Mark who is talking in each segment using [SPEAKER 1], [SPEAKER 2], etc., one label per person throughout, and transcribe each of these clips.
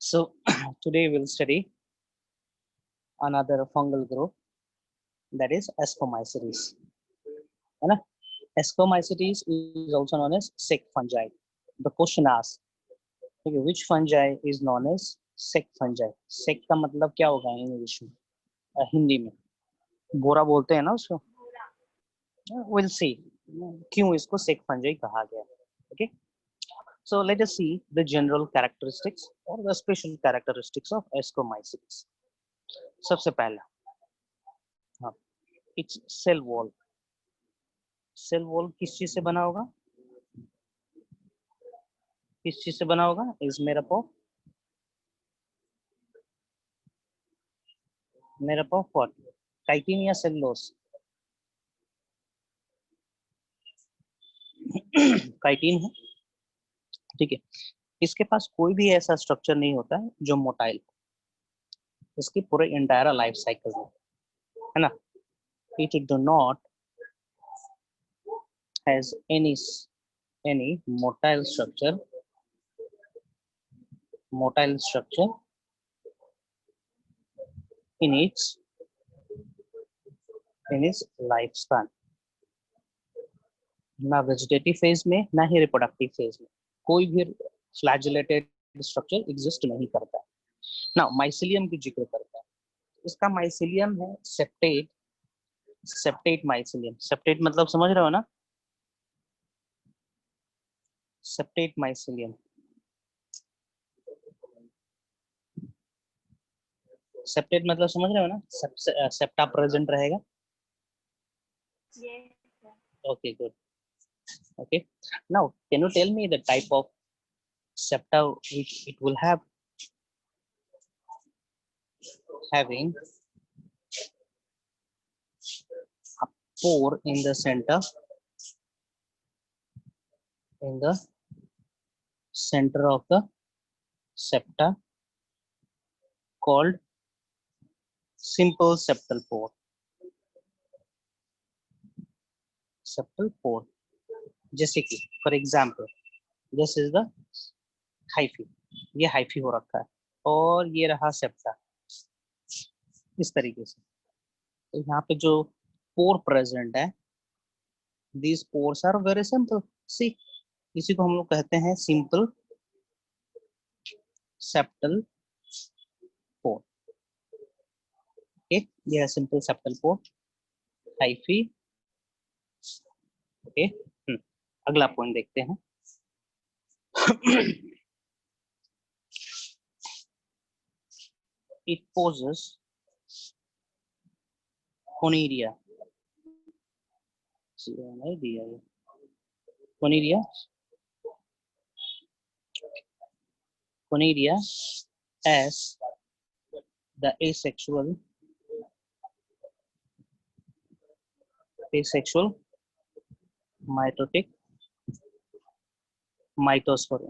[SPEAKER 1] So today we'll study another fungal group, that is Ascomycetes. है ना? Ascomycetes is also known as sick fungi. The question asks, okay, which fungi is known as sick fungi? Sick का मतलब क्या होगा English में, हिंदी में? बोरा बोलते हैं ना उसको. We'll see क्यों इसको sick fungi कहा गया. Okay. So let us see the general characteristics or the special characteristics of Ascomycetes. सबसे पहला, हाँ, it's cell wall. Cell wall किस चीज से बना होगा? किस चीज से बना होगा? Is made up of what? Chitin या सेलुलोज? काइटिन है, ठीक है. इसके पास कोई भी ऐसा स्ट्रक्चर नहीं होता है जो मोटाइल, इसकी पूरे इंटायर लाइफ साइकिल में, है ना. It do not has any motile structure in its life span. ना वेजिटेटिव फेज में ना ही रिप्रोडक्टिव फेज में कोई भी फ्लैजिलेटेड स्ट्रक्चर एग्जिस्ट नहीं करता है. ना माइसिलियम की जिक्र करता है. इसका माइसिलियम है सेप्टेट माइसिलियम. सेप्टेट मतलब समझ रहे हो ना? सेप्टेट माइसिलियम, सेप्टेट मतलब समझ रहे हो ना? सेप्टा प्रेजेंट रहेगा. Okay, good. Okay, now can you tell me the type of septa which it will have? Having a pore in the center, of the septa, called simple septal pore. जैसे कि for example this is the hyphae, ये hyphae हो रखा है और ये रहा septa, इस तरीके से. तो यहाँ पे जो पोर प्रेजेंट है, these pores are very simple. See, इसी को हम लोग कहते हैं सिंपल सेप्टल पोर. ओके, ये है सिंपल सेप्टल पोर, हाइफी. ओके, अगला पॉइंट देखते हैं. It poses conidia. Conidia as the asexual mitotic माइटोस्पोर.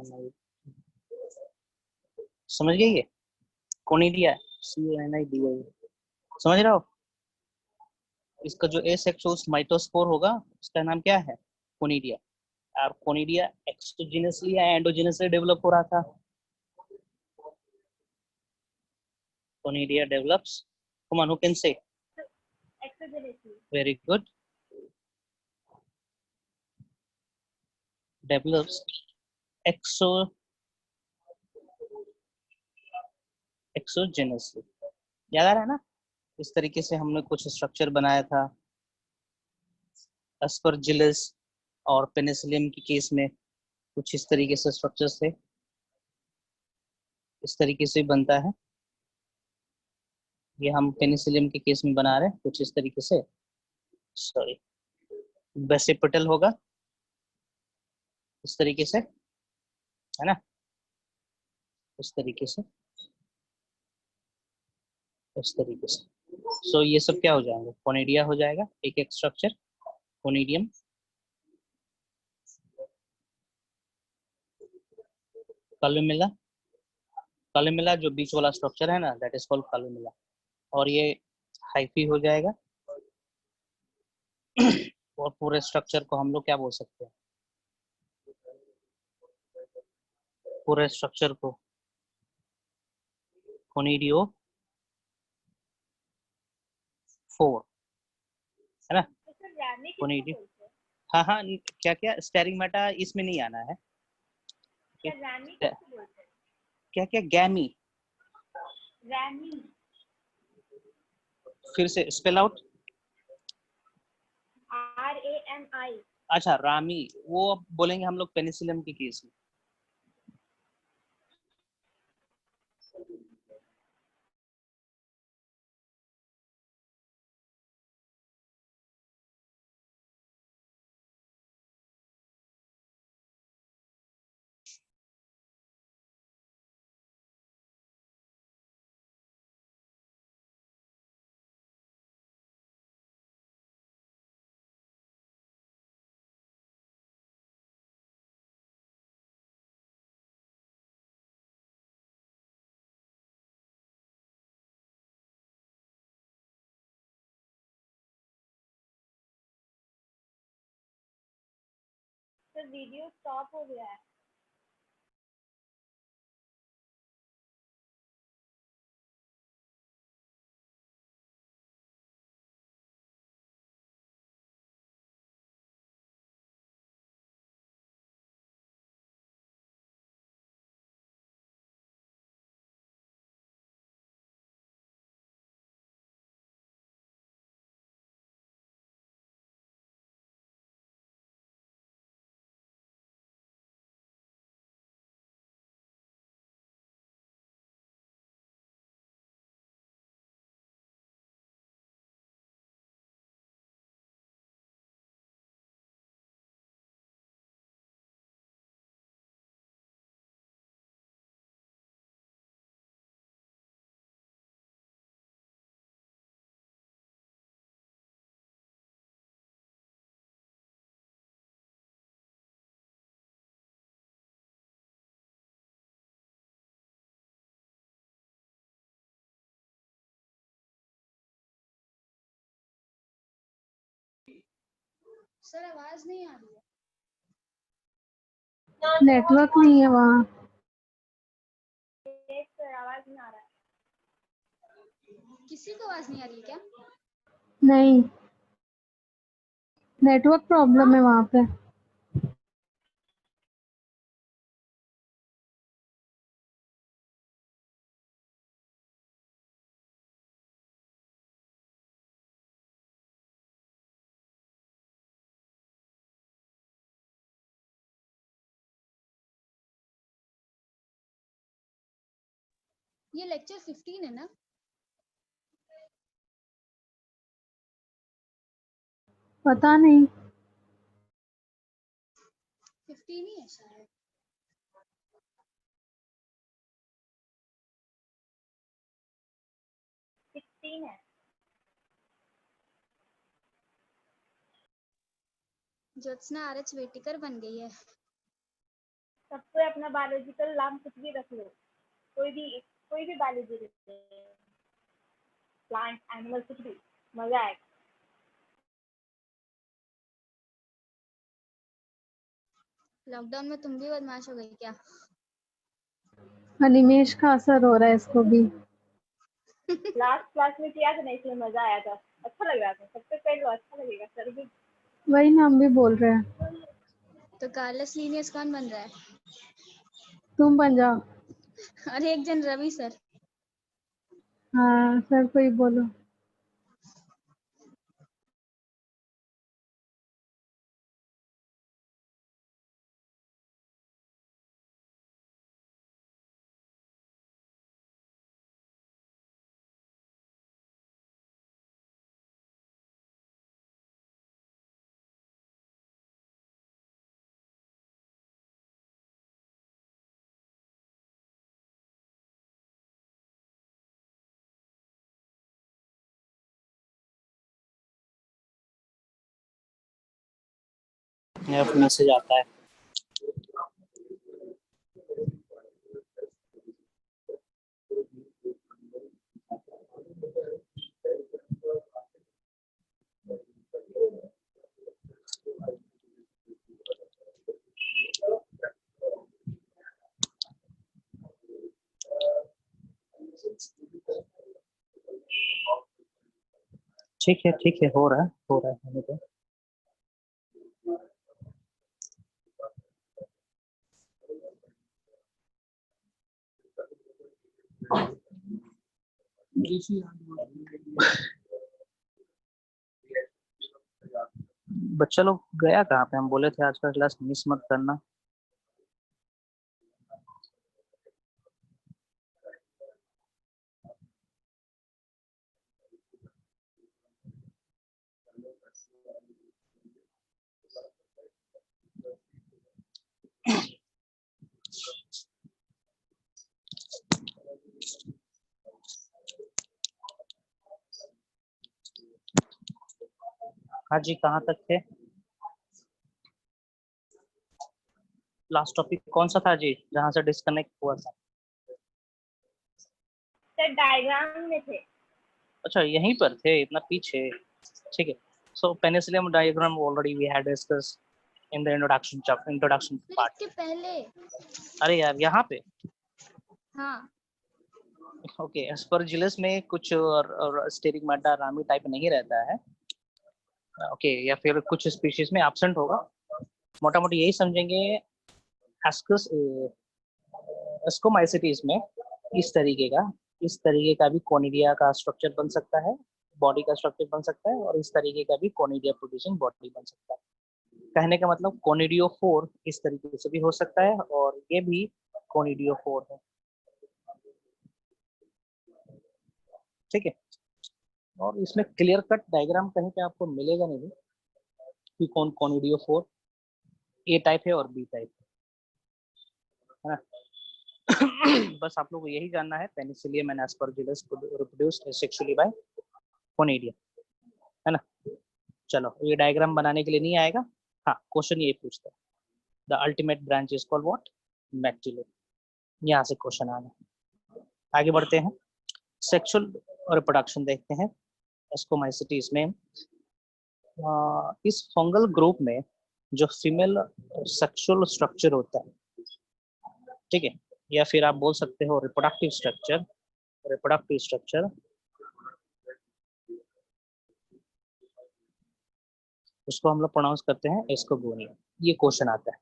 [SPEAKER 1] समझ गए? ये कोनिडिया, CONIDIA, समझ रहे हो? इसका जो एसेक्सुअल माइटोस्पोर होगा उसका नाम क्या है? कोनिडिया. और कोनिडिया एक्सोजिनसली या एंडोजिनसली डेवलप हो रहा था? Conidia develops, come on, who can say? Very good. Develops एक्सोजेनसली. याद आ रहा है ना? इस तरीके से हमने कुछ स्ट्रक्चर बनाया था एस्परजिलस और पेनिसिलियम के केस में. कुछ इस तरीके से स्ट्रक्चर्स थे, इस तरीके से बनता है. ये हम पेनिसिलियम के केस में बना रहे हैं कुछ इस तरीके से. सॉरी, बेसिपिटल होगा इस तरीके से, है ना? इस तरीके से, इस तरीके से. सो ये सब क्या हो जाएंगे? कोनिडिया हो जाएगा. एक स्ट्रक्चर कोनिडियम. कॉलुमेला जो बीच वाला स्ट्रक्चर है ना, दैट इज कॉल्ड कॉलुमेला. और ये हाइफी हो जाएगा. और पूरे स्ट्रक्चर को हम लोग क्या बोल सकते हैं? पूरे स्ट्रक्चर को कोनिडियो 4 है ना। कोनिडियो, हाँ हाँ, क्या क्या स्टेरिगमाटा इसमें नहीं आना है। क्या क्या गैमी, फिर से स्पेल आउट।
[SPEAKER 2] RAMI।
[SPEAKER 1] अच्छा रामी, वो बोलेंगे हम लोग पेनिसिलियम के केस में।
[SPEAKER 2] सर वीडियो स्टॉप हो गया है।
[SPEAKER 3] सर आवाज नहीं आ रही है। नेटवर्क नहीं है वहाँ।
[SPEAKER 2] सर आवाज नहीं आ रहा है।
[SPEAKER 3] किसी को आवाज नहीं आ रही है क्या?
[SPEAKER 4] नहीं, नेटवर्क प्रॉब्लम है वहाँ पे।
[SPEAKER 3] ये लेक्चर 15 है ना?
[SPEAKER 4] पता नहीं।
[SPEAKER 3] 15 ही है शायद।
[SPEAKER 2] है।
[SPEAKER 3] ज्योत्सना RH वेटिकर बन गई है।
[SPEAKER 2] सबको अपना बायोलॉजिकल नाम कुछ भी रख लो, कोई भी बायोलॉजी, प्लांट एनिमल कुछ भी, मजा आएगा।
[SPEAKER 3] लॉकडाउन में तुम भी बदमाश हो गई क्या?
[SPEAKER 4] अनिमेश का असर हो रहा है इसको भी।
[SPEAKER 2] लास्ट क्लास में किया था ना, इसलिए मजा आया था, अच्छा लग रहा था। सबसे पहले अच्छा लगेगा सर भी।
[SPEAKER 4] वही ना हम भी बोल रहे हैं।
[SPEAKER 3] तो कार्लस लीनियस कौन बन रहा है?
[SPEAKER 4] तुम बन जाओ।
[SPEAKER 3] अरे एक जन रवि सर।
[SPEAKER 4] हाँ सर को ही बोलो।
[SPEAKER 1] मैसेज आता है। ठीक है, हो रहा है, होने दो। बच्चा लोग गया कहाँ पे? हम बोले थे आज का क्लास मिस मत करना। हाँ जी, कहाँ तक थे? लास्ट टॉपिक कौन सा था जी, जहाँ से डिस्कनेक्ट हुआ था?
[SPEAKER 2] सर डायग्राम में थे।
[SPEAKER 1] अच्छा, यहीं पर थे, इतना पीछे। ठीक है। So penicillium diagram already we had discuss in the introduction
[SPEAKER 3] फिर
[SPEAKER 1] पार्ट।
[SPEAKER 3] इसके पहले।
[SPEAKER 1] अरे यार, यहाँ पे
[SPEAKER 3] हाँ।
[SPEAKER 1] ओके, एस्परजिलस में कुछ और स्टेरिगमाटा रामी टाइप नहीं रहता है। ओके, या फिर कुछ स्पीशीज में एब्सेंट होगा। मोटा मोटी यही समझेंगे। एस्कस एस्कोमाइसिटीज में इस तरीके का भी कोनिडिया का स्ट्रक्चर बन सकता है, बॉडी का स्ट्रक्चर बन सकता है, और इस तरीके का भी कोनिडिया प्रोड्यूसिंग बॉडी बन सकता है। कहने का मतलब कोनिडियोफोर इस तरीके से भी हो सकता है, और ये भी कोनिडियोफोर है। ठीक है। और इसमें क्लियर कट डायग्राम कहीं पे आपको मिलेगा नहीं कि कौन कोनिडियोफोर ए टाइप है और बी टाइप है ना। बस आप लोग को यही जानना है, penicillium and aspergillus reproduced sexually by conidia, है ना। चलो, ये डायग्राम बनाने के लिए नहीं आएगा। हाँ, क्वेश्चन यही पूछता है, the ultimate branch is called what? मैक्टिलो। यहाँ से क्वेश्चन आना। आगे बढ़ते हैं, सेक्सुअल रिप्रोडक्शन देखते हैं एस्कोमाइसिटीज में। इस फंगल ग्रुप में जो फीमेल सेक्सुअल स्ट्रक्चर होता है, ठीक है, या फिर आप बोल सकते हो रिप्रोडक्टिव स्ट्रक्चर, उसको हम लोग प्रोनाउंस करते हैं एस्कोगोनिया। ये क्वेश्चन आता है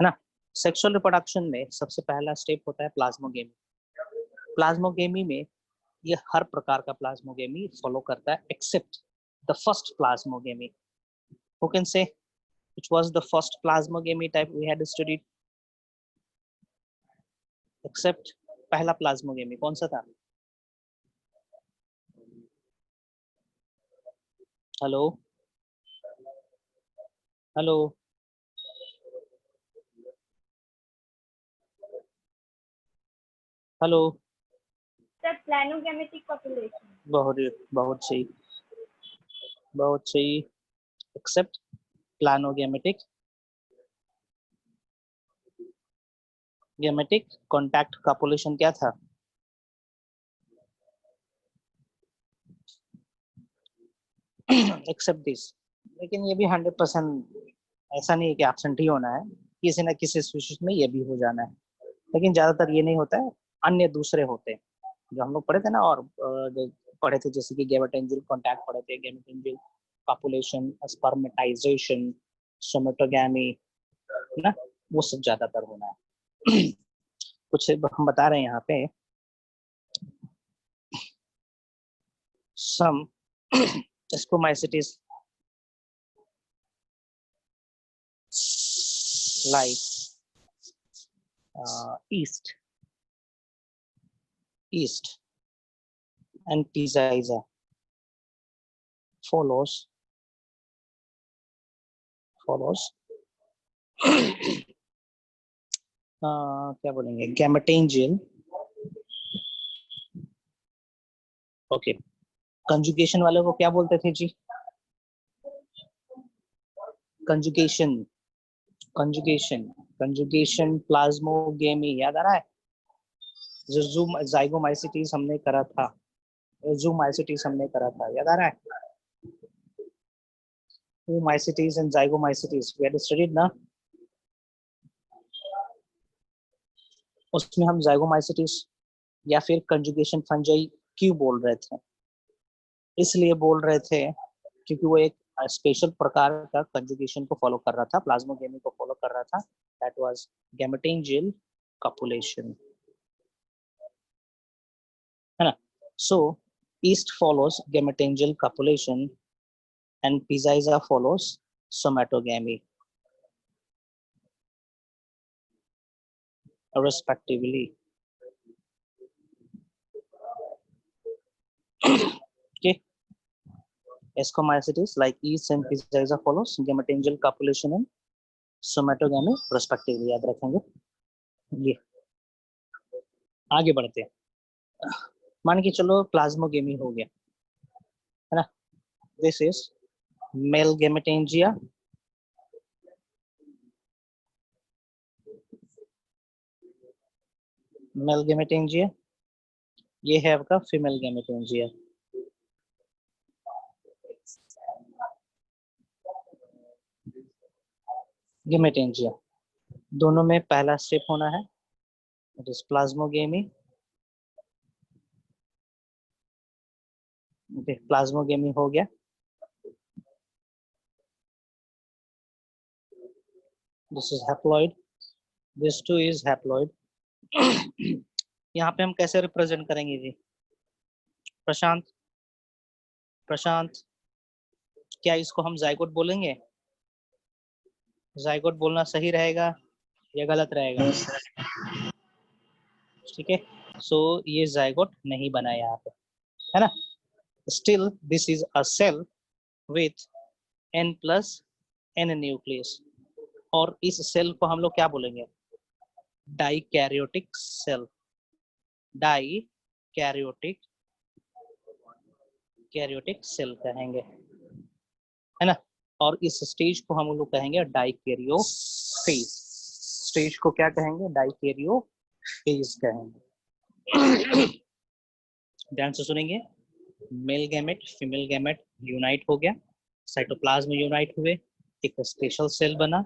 [SPEAKER 1] ना। सेक्सुअल रिप्रोडक्शन में सबसे पहला स्टेप होता है प्लाज्मोगेमी। प्लाज्मोगेमी में ये हर प्रकार का प्लाज्मोगेमी फॉलो करता है except the first plasmogamy. Who can say which was the first plasmogamy type we had studied? Except पहला प्लाज्मोगेमी कौन सा था? Hello hello hello.
[SPEAKER 2] Sir planogametic population.
[SPEAKER 1] बहुत बहुत सही, बहुत सही। एक्सेप्ट प्लानोगेमेटिक, गेमेटिक कॉन्टैक्ट का पॉपुलेशन क्या था? Except this. लेकिन ये भी 100% ऐसा नहीं है कि एब्सेंट ही होना है, किसी ना किसी स्पीशीज में ये भी हो जाना है, लेकिन ज्यादातर ये नहीं होता है, अन्य दूसरे होते हैं जो हम लोग पढ़े थे ना। और जो पढ़े थे जैसे कि गैमेटेंजिल कॉन्टैक्ट पढ़े थे, गैमेटेंजिल पॉपुलेशन, स्पर्मेटाइजेशन, सोमेटोगैमी, है ना, वो सब ज्यादातर होना है। कुछ हम बता रहे हैं यहाँ पे, सम स्कोमाइसिटीज like east and Pizza follows क्या बोलेंगे, गैमेटेंजियल। ओके, कंजुगेशन वाले को क्या बोलते थे जी? कंजुगेशन प्लाज्मोगेमी, याद आ रहा है? जो जाइगोमाइसिटीज हमने करा था, जूमाइसिटीज हमने करा था, याद आ रहा है? Oomaicities and zygomycetes we had studied ना। उसमें हम जाइगोमाइसिटीज या फिर कंजुगेशन फंजाई क्यों बोल रहे थे? इसलिए बोल रहे थे क्योंकि वो एक स्पेशल प्रकार का कंजुगेशन को फॉलो कर रहा था, प्लाज्मोगेमी को फॉलो कर रहा था, दैट वाज गैमेटेंजियल कॉपुलेशन, है ना। So yeast follows gametangial copulation and Pizaiza follows somatogamy respectively. Okay, Ascomycetes like yeast and Pizaiza follows gametangial copulation and somatogamy respectively. याद रखेंगे। ये आगे बढ़ते हैं। मान के चलो प्लाज्मोगेमी हो गया, है ना। This is male gametangia, male gametangia, ये है आपका फीमेल गैमेटेंजिया। गैमेटेंजिया दोनों में पहला स्टेप होना है, इट इज प्लाज्मोगेमी। प्लाज्मोगेमी हो गया, this is haploid, this two is haploid. यहाँ पे हम कैसे रिप्रेजेंट करेंगे जी? प्रशांत, प्रशांत, क्या इसको हम जाइगोट बोलेंगे? जाइगोट बोलना सही रहेगा या गलत रहेगा? ठीक है, सो ये जाइगोट नहीं बना यहाँ पे, है ना। Still this is a cell with n+n nucleus, और इस सेल को हम लोग क्या बोलेंगे? Dikaryotic cell, dikaryotic karyotic cell कहेंगे, है ना। और इस स्टेज को हम लोग कहेंगे डाइकैरियोफेज। स्टेज को क्या कहेंगे? डाइकैरियोफेज कहेंगे। ध्यान से सुनेंगे, male gamete female gamete unite हो गया, साइटोप्लाज्म यूनाइट हुए, एक स्पेशल सेल बना,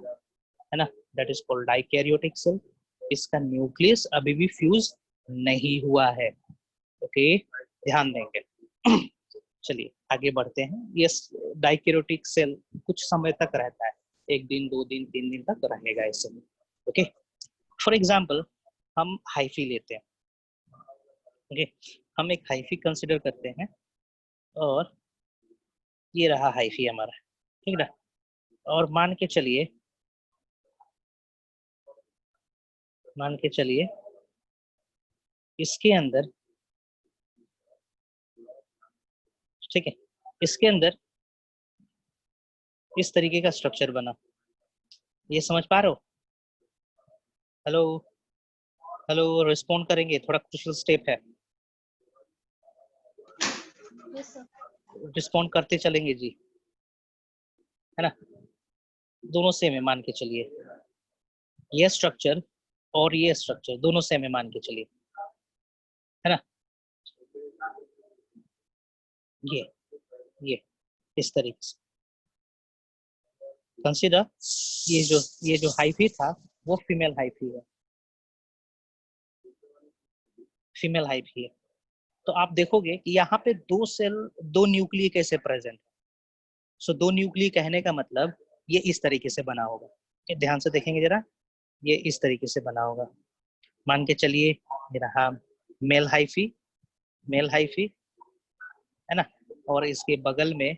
[SPEAKER 1] है ना, that is called dikaryotic cell. इसका न्यूक्लियस अभी भी फ्यूज नहीं हुआ है, ओके, ध्यान देंगे। चलिए आगे बढ़ते हैं। ये डाइकैरियोटिक सेल कुछ समय तक रहता है, 1 दिन 2 दिन 3 दिन तक रहेगा ऐसे में, ओके। फॉर एग्जाम्पल हम हाइफी लेते हैं, ओके, हम एक हाइफी कंसिडर करते हैं, और ये रहा हाइफी हमारा, ठीक ना। और मान के चलिए इसके अंदर, ठीक है, इसके अंदर इस तरीके का स्ट्रक्चर बना, ये समझ पा रहे हो? हेलो हेलो, रिस्पॉन्ड करेंगे, थोड़ा क्रूशियल स्टेप है,
[SPEAKER 3] यस सर।
[SPEAKER 1] रिस्पॉन्ड करते चलेंगे जी, है ना। दोनों सेम है मान के चलिए, ये स्ट्रक्चर और ये स्ट्रक्चर दोनों सेम है मान के चलिए, है ना। ये इस तरीके से कंसीडर, ये जो हाइफी था वो फीमेल हाइफी है, फीमेल हाइफी है। तो आप देखोगे कि यहाँ पे 2 सेल 2 न्यूक्लिय कैसे प्रेजेंट है। सो 2 न्यूक्लिय कहने का मतलब ये इस तरीके से बना होगा, ये ध्यान से देखेंगे जरा, ये इस तरीके से बना होगा। मान के चलिए ये रहा मेल हाइफी, मेल हाइफी, है ना, और इसके बगल में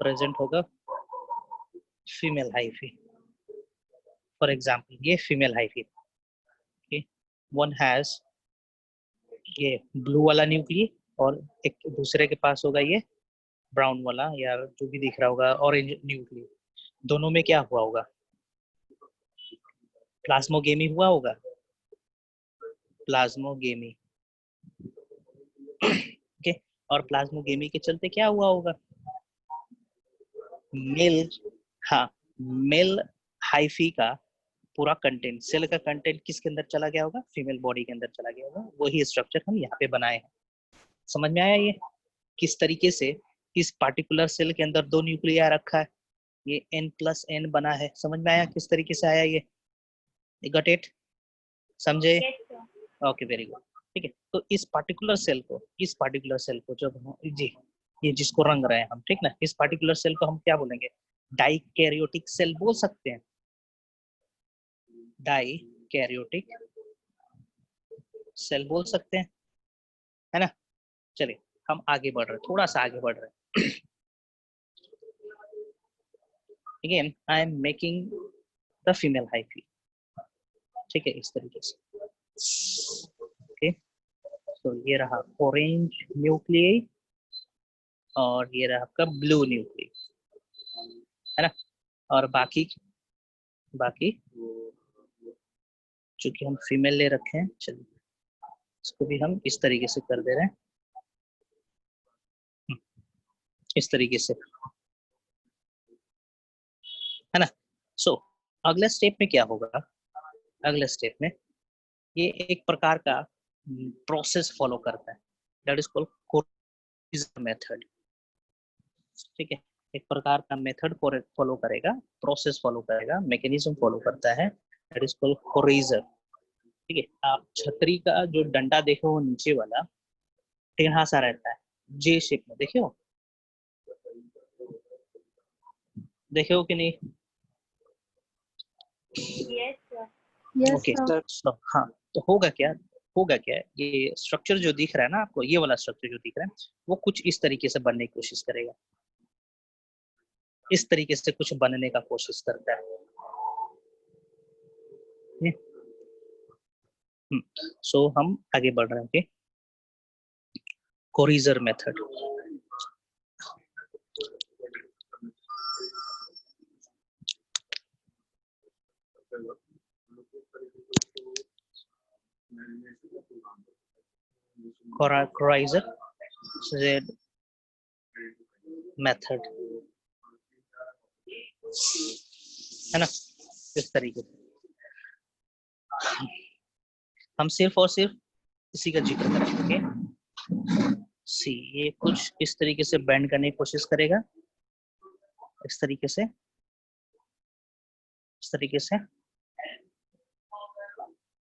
[SPEAKER 1] प्रेजेंट होगा फीमेल हाइफी। फॉर एग्जाम्पल ये फीमेल हाइफी, वन हैज ये ब्लू वाला न्यूक्लिय, और एक दूसरे के पास होगा ये ब्राउन वाला, या जो भी दिख रहा होगा ऑरेंज न्यूक्लिय। दोनों में क्या हुआ होगा? प्लाज्मोगेमी हुआ होगा, प्लाज्मोगेमी, ओके। और प्लाज्मोगेमी के चलते क्या हुआ होगा? मेल, हाँ, मेल हाइफी का पूरा कंटेंट, सेल का कंटेंट किसके अंदर चला गया होगा? फीमेल बॉडी के अंदर चला गया होगा। वही स्ट्रक्चर हम यहाँ पे बनाए हैं। समझ में आया ये किस तरीके से इस पार्टिकुलर सेल के अंदर 2 न्यूक्लिया रखा है, ये n+n बना है। समझ में आया किस तरीके से आया ये? Got it? समझे?
[SPEAKER 2] Yes, sir.
[SPEAKER 1] Okay, very good, ठीक है। तो इस पार्टिकुलर सेल को जब जी ये जिसको रंग रहे हैं हम, ठीक ना, इस पार्टिकुलर सेल को हम क्या बोलेंगे, डाइकैरियोटिक सेल बोल सकते हैं, डाइकैरियोटिक सेल बोल सकते हैं, है ना। चलिए हम आगे बढ़ रहे हैं, थोड़ा सा आगे बढ़ रहे हैं। Again I am making the female hyphae, ठीक है, इस तरीके से। ओके, तो ये रहा ऑरेंज न्यूक्लियई और ये रहा आपका ब्लू न्यूक्लियई, है ना। और बाकी चूंकि हम फीमेल ले रखे हैं, चलिए इसको भी हम इस तरीके से कर दे रहे हैं, इस तरीके से, है ना। सो अगले स्टेप में क्या होगा, अगले स्टेप में ये एक प्रकार का प्रोसेस फॉलो करता है, दैट इज कॉल्ड कोरिजर मेथड, ठीक है। एक प्रकार का मेथड फॉलो करेगा, प्रोसेस फॉलो करेगा, मैकेनिज्म फॉलो करता है, दैट इज कॉल्ड कोरिजर, ठीक है। आप छतरी का जो डंडा देखे हो नीचे वाला टेढ़ा सा रहता है, जे शेप में, देखे हो कि नहीं?
[SPEAKER 2] Yes sir.
[SPEAKER 4] Yes
[SPEAKER 1] okay,
[SPEAKER 4] sir.
[SPEAKER 1] हाँ, तो होगा क्या, ये स्ट्रक्चर जो दिख रहा है ना आपको, ये वाला स्ट्रक्चर जो दिख रहा है वो कुछ इस तरीके से बनने की कोशिश करेगा, इस तरीके से कुछ बनने का कोशिश करता है। सो हम आगे बढ़ रहे हैं, कोरिजर मेथड। कोरिजर मेथड, है ना, इस तरीके से हम सिर्फ और सिर्फ इसी का जिक्र करेंगे। सी, ये कुछ इस तरीके से बेंड करने की कोशिश करेगा, इस तरीके से,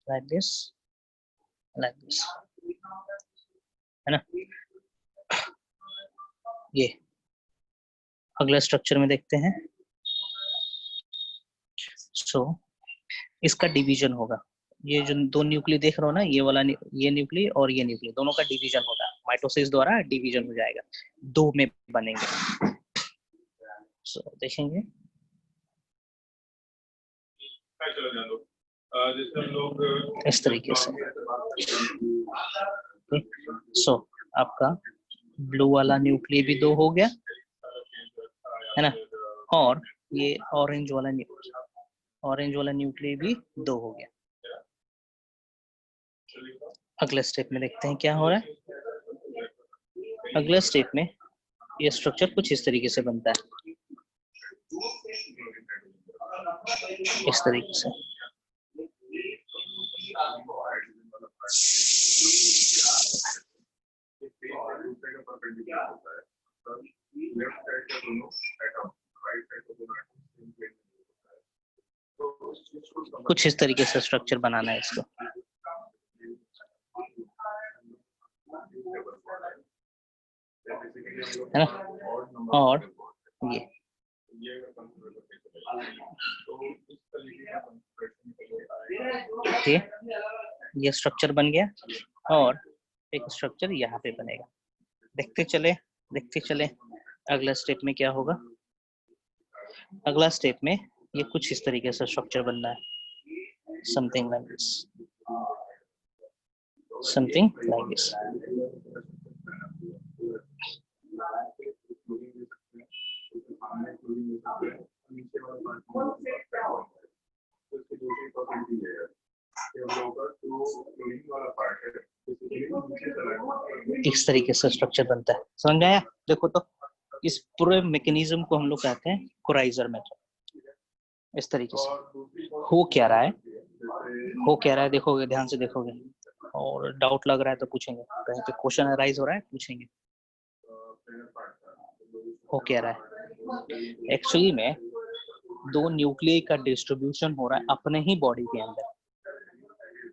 [SPEAKER 1] लाइक दिस, है ना। ये अगला स्ट्रक्चर में देखते हैं। सो इसका डिवीजन होगा, ये जो दो न्यूक्लियस देख रहे हो ना, ये वाला ये न्यूक्लियस और ये न्यूक्लियस, दोनों का डिवीजन होगा, माइटोसिस द्वारा डिवीजन हो जाएगा, दो में बनेंगे। सो देखेंगे, इस तरीके से। सो आपका ब्लू वाला न्यूक्लियस भी दो हो गया, है ना, और ये ऑरेंज वाला न्यूक्लियस भी दो हो गया। अगले स्टेप में देखते हैं क्या हो रहा है। अगले स्टेप में ये स्ट्रक्चर कुछ इस तरीके से बनता है, इस तरीके से। कुछ इस तरीके से स्ट्रक्चर बनाना है इसको, है ना। और ये स्ट्रक्चर बन गया और एक स्ट्रक्चर यहाँ पे बनेगा। देखते चले अगला स्टेप में क्या होगा। अगला स्टेप में ये कुछ इस तरीके से स्ट्रक्चर बनना है, समथिंग लाइक दिस। इस तरीके से स्ट्रक्चर बनता है, समझ में आया? देखो तो इस पूरे मैकेनिज्म को हम लोग कहते हैं कोराइजर मेथड। इस तरीके से हो क्या रहा है, देखोगे, ध्यान से देखोगे, और डाउट लग रहा है तो पूछेंगे, कहीं पे क्वेश्चन अराइज हो रहा है पूछेंगे। हो क्या रहा है, एक्चुअली में दो न्यूक्लियस का डिस्ट्रीब्यूशन हो रहा है अपने ही बॉडी के अंदर,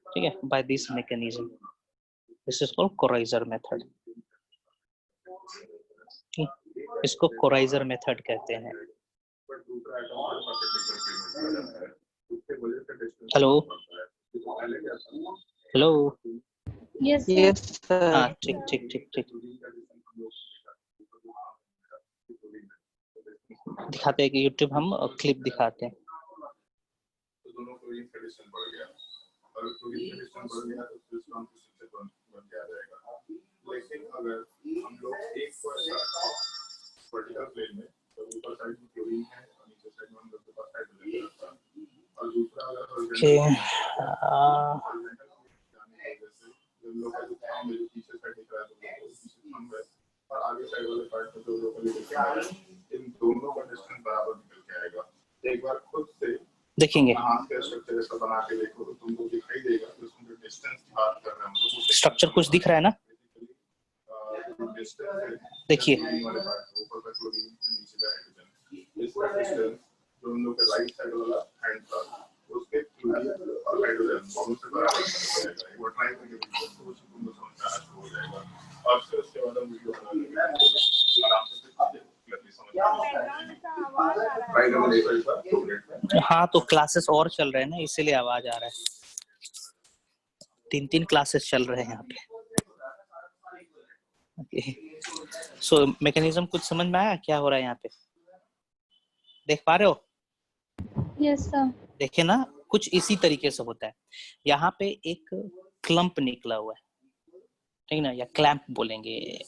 [SPEAKER 1] ठीक है, by this mechanism. This is called crozier method. इसको कोराइजर मेथड कहते हैं। हेलो हेलो,
[SPEAKER 4] यस
[SPEAKER 5] Yes,
[SPEAKER 1] हाँ
[SPEAKER 5] sir.
[SPEAKER 1] ठीक ठीक ठीक ठीक, दिखाते हैं कि यूट्यूब हम क्लिप दिखाते हैं।
[SPEAKER 6] दोनों को एक ट्रेडिशन पड़ गया, और कोई ट्रेडिशन पड़ गया तो फिर कॉम्पिटिशन से बन के आ जाएगा। लेकिन अगर हम लोग एक वर्टिकल प्लेन में तो ऊपर साइड में क्लोरीन है और नीचे साइड में हम लोग के पास हाइड्रोजन रहता है, और दूसरा अगर
[SPEAKER 1] ओके,
[SPEAKER 6] जैसे हम लोग का जो काम है जो पीछे साइड दिख रहा है तो पीछे हम है, और आगे साइड वाले पार्ट में जो लोकल निकल है, इन दोनों का डिस्टेंस बराबर निकल के आएगा। एक बार खुद से
[SPEAKER 1] देखेंगे
[SPEAKER 6] हाथ का स्ट्रक्चर ऐसा बना के देखो तो तुमको दिखाई देगा कि उसमें जो डिस्टेंस की बात कर रहे हैं हम लोग,
[SPEAKER 1] स्ट्रक्चर कुछ दिख रहा है ना, देखिए
[SPEAKER 6] ऊपर का क्लोरीन नीचे का हाइड्रोजन, इसका डिस्टेंस जो हम लोग के राइट साइड वाला हैंड था उसके क्लोरीन और हाइड्रोजन दोनों से बराबर हो जाएगा। एक बार ट्राई करके देखो तो उसको तुमको समझ आना शुरू हो जाएगा, और फिर उसके बाद हम वीडियो बना लेंगे आराम से क्लियरली समझ
[SPEAKER 2] बैकग्राउंड से आवाज आ रहा है।
[SPEAKER 6] राइट वाले साइड पर 2 मिनट में।
[SPEAKER 1] हाँ तो क्लासेस और चल रहे हैं ना, इसीलिए आवाज आ रहा है। 3 क्लासेस चल रहे हैं यहाँ पे। सो मैकेनिज्म कुछ समझ में आया क्या हो रहा है यहाँ पे, देख पा रहे हो?
[SPEAKER 4] Yes sir.
[SPEAKER 1] देखे ना, कुछ इसी तरीके से होता है। यहाँ पे एक क्लम्प निकला हुआ है, ठीक ना, या क्लैंप बोलेंगे,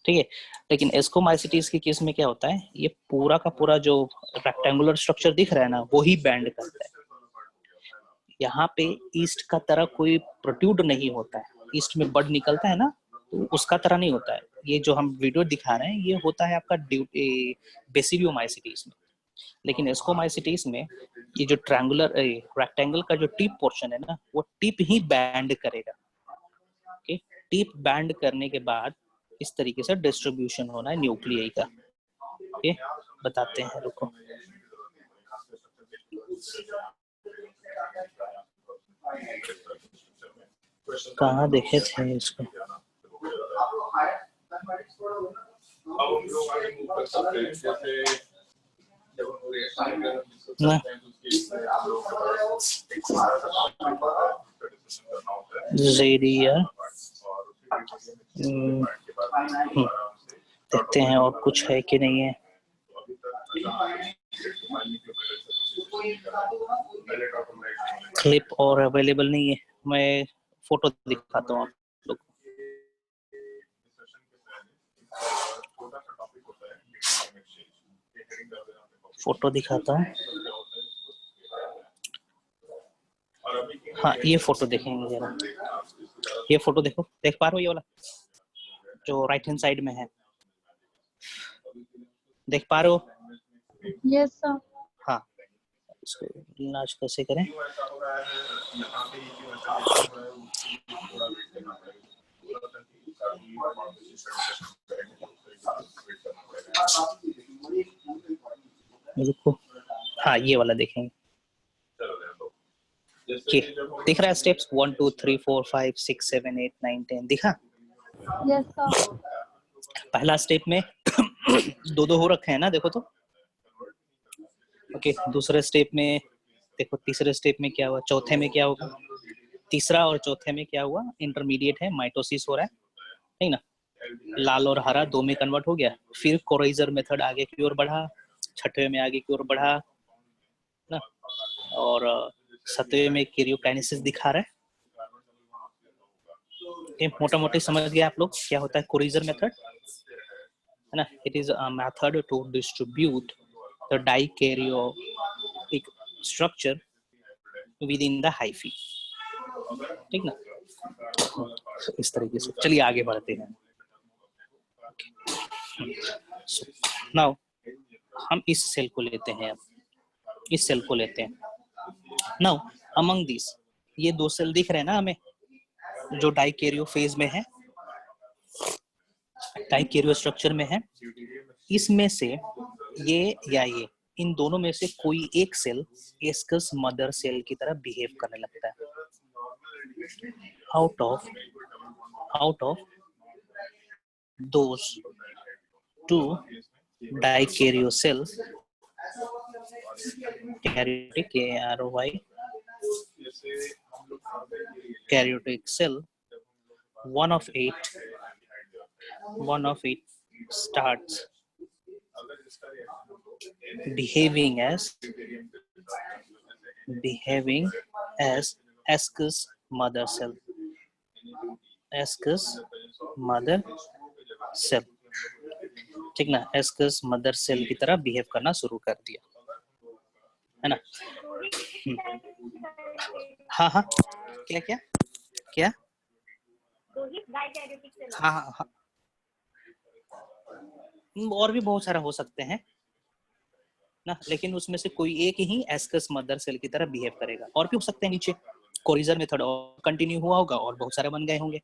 [SPEAKER 1] ठीक है। लेकिन एस्कोमाइसिटीज के केस में क्या होता है, ये पूरा का पूरा जो रेक्टेंगुलर स्ट्रक्चर दिख रहा है ना, वो ही बैंड करता है। यहाँ पे ईस्ट का तरह कोई प्रोट्रूड नहीं होता है, ईस्ट में बड निकलता है ना, तो उसका तरह नहीं होता है। ये जो हम वीडियो दिखा रहे हैं ये होता है आपका बेसिलियोमाइसिटीज में। लेकिन एस्कोमाइसिटीज में ये जो ट्रायंगुलर रेक्टेंगल का जो टिप पोर्शन है ना, वो टिप ही बैंड करेगा। ओके, टिप बैंड करने के बाद इस तरीके से डिस्ट्रीब्यूशन होना है न्यूक्लियई का। ओके, बताते हैं, रुको। कहाँ देखे थे इसको?
[SPEAKER 6] अब हम लोग आगे मूव कर सकते हैं, जैसे जब हम रिएक्शन करते
[SPEAKER 1] ना,
[SPEAKER 6] हैं तो उसके लिए आप लोग के पास एक सारा डिस्कशन करना होता है
[SPEAKER 1] ज़ेरिया,
[SPEAKER 6] और
[SPEAKER 1] देखते हैं और कुछ है कि नहीं है। क्लिप और अवेलेबल नहीं है, मैं फोटो दिखाता हूँ आप लोग को। फोटो दिखाता हूँ। हाँ, ये फोटो देखेंगे जरा, ये फोटो देखो, देख पा रहे हो ये वाला जो राइट हैंड साइड में है, देख पा रहे हो?
[SPEAKER 4] Yes sir.
[SPEAKER 1] हाँ, इसको इलाज कैसे करें? रुको, हाँ ये वाला देखेंगे। दिख रहा है स्टेप्स 1 2 3 4 5 6 7 8 9 10 दिखा?
[SPEAKER 4] Yes sir.
[SPEAKER 1] पहला स्टेप में दो हो रखे हैं ना, देखो तो। ओके, दूसरे स्टेप में देखो, तीसरे स्टेप में क्या हुआ, चौथे में क्या होगा, तीसरा और चौथे में क्या हुआ, इंटरमीडिएट है, माइटोसिस हो रहा है, ठीक ना। लाल और हरा 2 में कन्वर्ट हो गया, फिर कोराइजर मेथड आगे की ओर बढ़ा, छठवें में आगे की ओर बढ़ा ना, और 7वें में कैरियोकाइनेसिस दिखा रहा है। मोटा मोटी समझ गए आप लोग क्या होता है कोराइजर मेथड, है ना। It is a method to distribute the dikaryotic structure within the hyphae, ठीक ना। इस तरीके से चलिए आगे बढ़ते हैं। नाउ हम इस सेल को लेते हैं, अब इस सेल को लेते हैं। नाउ अमंग दिस, ये 2 सेल दिख रहे हैं ना हमें, जो डाइकैरियो फेज में है, डाइकैरियो स्ट्रक्चर में है। इसमें से ये या ये, इन दोनों में से कोई एक सेल एस्कस मदर सेल की तरह बिहेव करने लगता है। Out of those to dicaryocell, karyotic KRY, karyotic cell, one of it starts behaving as Esch's mother cell. Esch's mother cell, ठीक ना, Esch's mother cell की तरह बिहेव करना शुरू कर दिया, है ना। हाँ हाँ, क्या क्या क्या, हाँ हाँ हाँ, और भी बहुत सारा हो सकते हैं ना, लेकिन उसमें से कोई एक ही एस्कस मदर सेल की तरह बिहेव करेगा। और भी हो सकते हैं नीचे, कोरिजर मेथड और कंटिन्यू हुआ होगा और बहुत सारे बन गए होंगे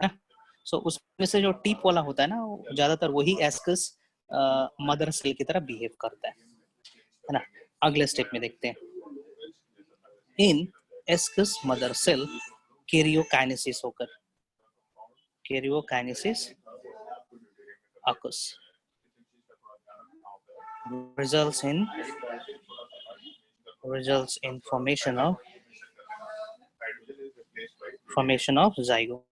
[SPEAKER 1] ना। सो उसमें से जो टिप वाला होता है ना, ज्यादातर वही एस्कस मदर सेल की तरह बिहेव करता है ना। अगले स्टेप में देखते हैं, इन एस्कस मदर सेल कैरियोकाइनेसिस होकर, karyokinesis occurs, results in formation of zygote,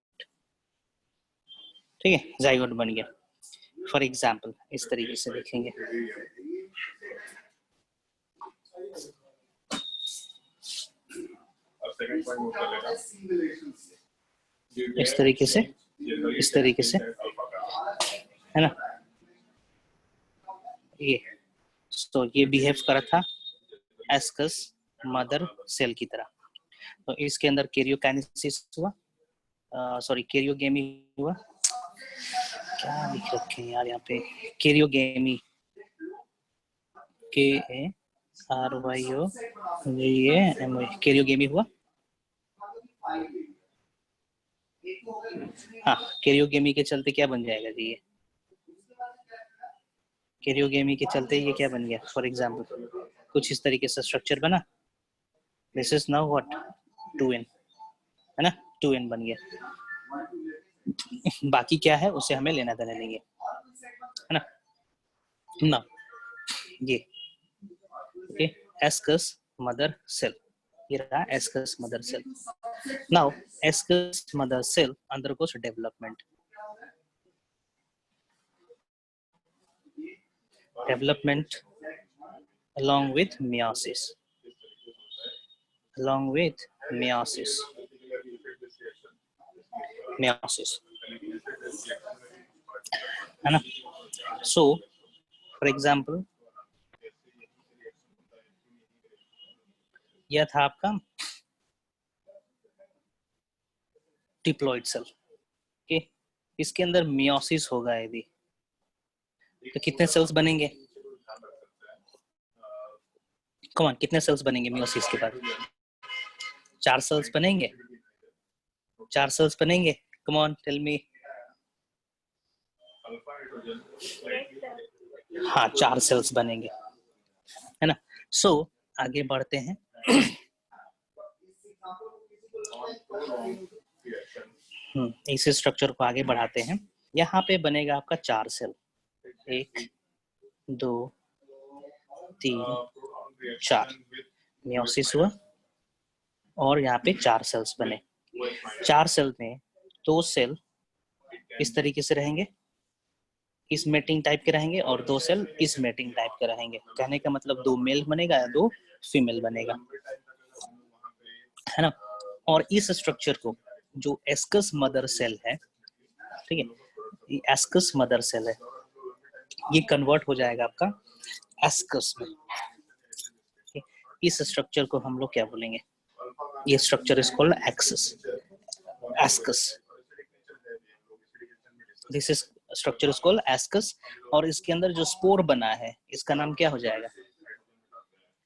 [SPEAKER 1] ठीक है, zygote बन गया। फॉर एग्जाम्पल इस तरीके से देखेंगे, इस तरीके से है ना, ये तो ये बिहेव करा था एस्कस मदर सेल की तरह। तो इसके अंदर कैरियोकाइनेसिस हुआ, सॉरी कैरियोगेमी हुआ, क्या लिख रखे हैं यार यहाँ पे, कैरियोगेमी, KARYO, कैरियोगेमी हुआ। हाँ, कैरियोगेमी के चलते क्या बन जाएगा जी, ये कैरियोगेमी के चलते ये क्या बन गया, फॉर एग्जाम्पल कुछ इस तरीके से स्ट्रक्चर बना, this is now what 2n, है ना, 2n बन गया। बाकी क्या है उसे हमें लेना देना नहीं है, है ना। ना ये ओके, एस्कस मदर सेल, ये रहा ascus mother cell. Now ascus mother cell undergoes development, along with meiosis, है ना। सो फॉर एग्जाम्पल यह था आपका डिप्लॉइड सेल, ओके, इसके अंदर मियोसिस होगा यदि, तो कितने सेल्स बनेंगे, कौन कितने सेल्स बनेंगे मियोसिस के बाद, 4 सेल्स बनेंगे, 4 सेल्स बनेंगे, कम ऑन टेल मी। हाँ 4 सेल्स बनेंगे, है ना। सो आगे बढ़ते हैं, इस स्ट्रक्चर को आगे बढ़ाते हैं। यहाँ पे बनेगा आपका 4 सेल, 1 2 3 4, मियोसिस हुआ और यहाँ पे 4 सेल्स बने। 4 सेल में 2 सेल इस तरीके से रहेंगे, इस मेटिंग टाइप के रहेंगे, और 2 सेल इस मेटिंग टाइप के रहेंगे। कहने का मतलब 2 मेल बनेगा या 2 फीमेल बनेगा, है ना। और इस स्ट्रक्चर को जो एस्कस मदर सेल है, ठीक है, ये एस्कस मदर सेल है, ये कन्वर्ट हो जाएगा आपका एस्कस में। इस स्ट्रक्चर को हम लोग क्या बोलेंगे, ये structure is called ascus, this is structure is called ascus. और इसके अंदर जो स्पोर बना है इसका नाम क्या हो जाएगा,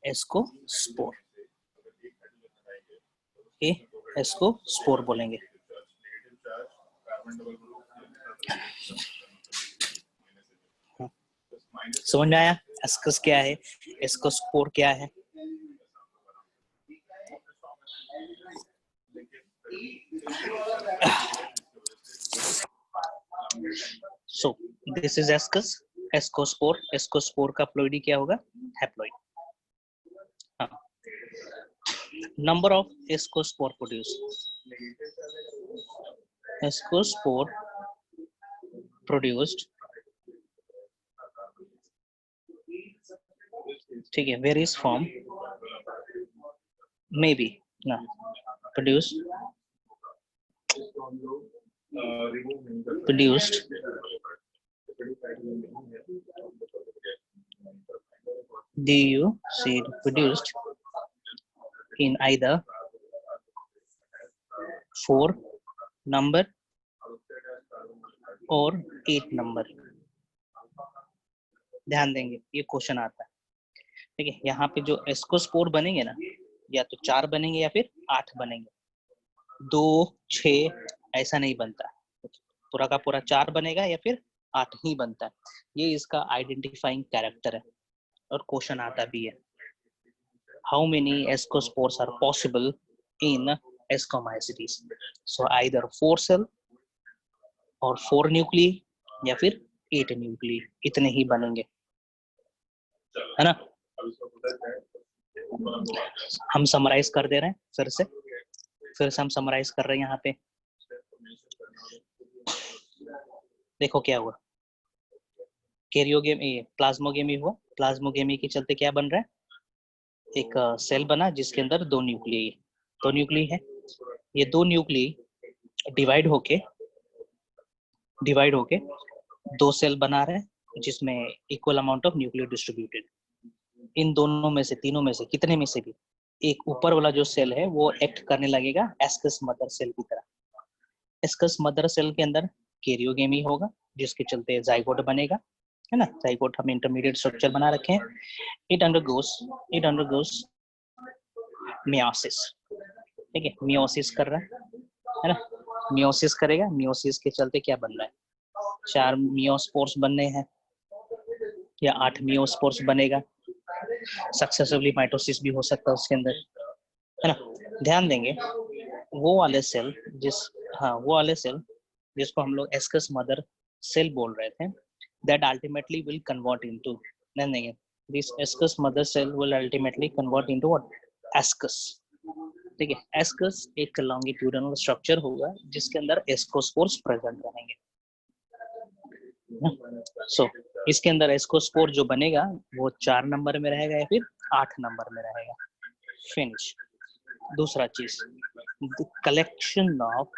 [SPEAKER 1] एस्कोस्पोर, एस्कोस्पोर बोलेंगे। समझ में आया एस्कस क्या है, एस्कोस्पोर क्या है। So this is ascus, ascospore, ascospore का प्लॉइडी क्या होगा? हैप्लॉइड। हाँ, number of ascospore produce, ascospore produced, ठीक है, वेरियस फॉर्म मे बी ना produce produced DU seed produced in either 4 number और 8 number। ध्यान देंगे ये क्वेश्चन आता है, ठीक है। यहाँ पे जो एस्कोस्पोर बनेंगे ना, या तो 4 बनेंगे या फिर 8 बनेंगे, 2 6 ऐसा नहीं बनता, पूरा का पूरा 4 बनेगा या फिर 8 ही बनता है। ये इसका आइडेंटिफाइंग कैरेक्टर है और क्वेश्चन आता भी है। How many ascospores are possible in ascomycetes? So either 4 cell और 4 न्यूक्लियी या फिर 8 न्यूक्लियी, इतने ही बनेंगे, है ना। हम समराइज कर दे रहे हैं फिर से हम समराइज कर रहे हैं। यहाँ पे देखो क्या हुआ, कैरियोगेमी, प्लाज्मोगेमी हुआ। प्लाज्मोगेमी के चलते क्या बन रहा है? एक सेल बना जिसके अंदर 2 न्यूक्लियी है। ये 2 न्यूक्लियी डिवाइड होके 2 सेल बना रहे हैं जिसमें equal amount of nuclear distributed. इन दोनों में से, तीनों में से, कितने में से भी एक ऊपर वाला जो सेल है वो एक्ट करने लगेगा एस्कस मदर सेल की तरह। एस्कस मदर सेल के अंदर कैरियोगेमी होगा जिसके चलते जाइगोट बनेगा, है ना। जाइगोट हम इंटरमीडिएट स्ट्रक्चर बना रखे हैं। इट अंडरगोस मियोसिस, ठीक है, मियोसिस कर रहा है ना। मियोसिस करेगा, मियोसिस के चलते क्या बन रहा है? 4 मियोस्पोर्स बनने हैं या 8 मियोस्पोर्स बनेगा। सक्सेसिवली माइटोसिस भी हो सकता है उसके अंदर, है ना। ध्यान देंगे वो वाले सेल जिसको हम लोग एस्कस मदर सेल बोल रहे थे, that ultimately will convert into, ध्यान देंगे, this ascus mother cell will ultimately convert into what? Ascus, ठीक है। एस्कस एक लॉन्गिट्यूडनल स्ट्रक्चर होगा जिसके अंदर एस्कोस्पोर्स प्रेजेंट रहेंगे। सो इसके अंदर एस्कोस्पोर जो बनेगा वो 4 नंबर में रहेगा या फिर 8 नंबर में रहेगा। फिनिश। दूसरा चीज, कलेक्शन ऑफ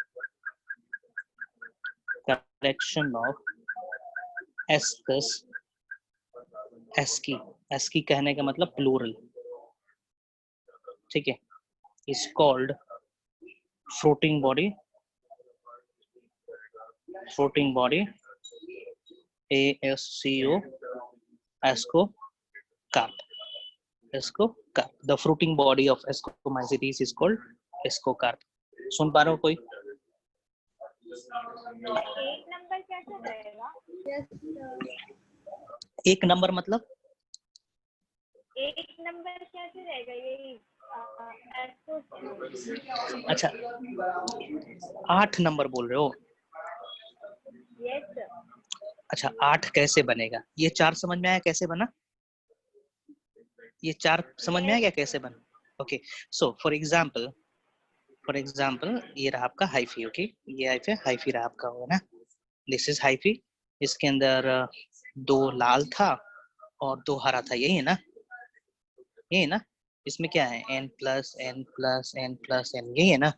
[SPEAKER 1] एस्कस, एस्की कहने का मतलब प्लूरल, ठीक है, is called fruiting body ASCO, ascocarp. The fruiting body of Ascomycetes is called ascocarp. सुन पा रहे हो कोई?
[SPEAKER 2] एक नंबर कैसे रहेगा?
[SPEAKER 1] एक नंबर मतलब?
[SPEAKER 2] एक नंबर कैसे रहेगा? यही
[SPEAKER 1] अच्छा, 8 नंबर बोल रहे हो?
[SPEAKER 2] यस।
[SPEAKER 1] अच्छा, 8 कैसे बनेगा? ये 4 समझ में आया कैसे बना? ये 4 समझ में आया क्या कैसे बना? ओके, सो फॉर एग्जाम्पल ये रहा आपका हाइफी, ओके, ये हाइफी रहा आपका, होगा ना। दिस इज हाइफी, इसके अंदर 2 लाल था और 2 हरा था, यही है ना, इसमें क्या है? n plus n plus n plus n, यही है ना।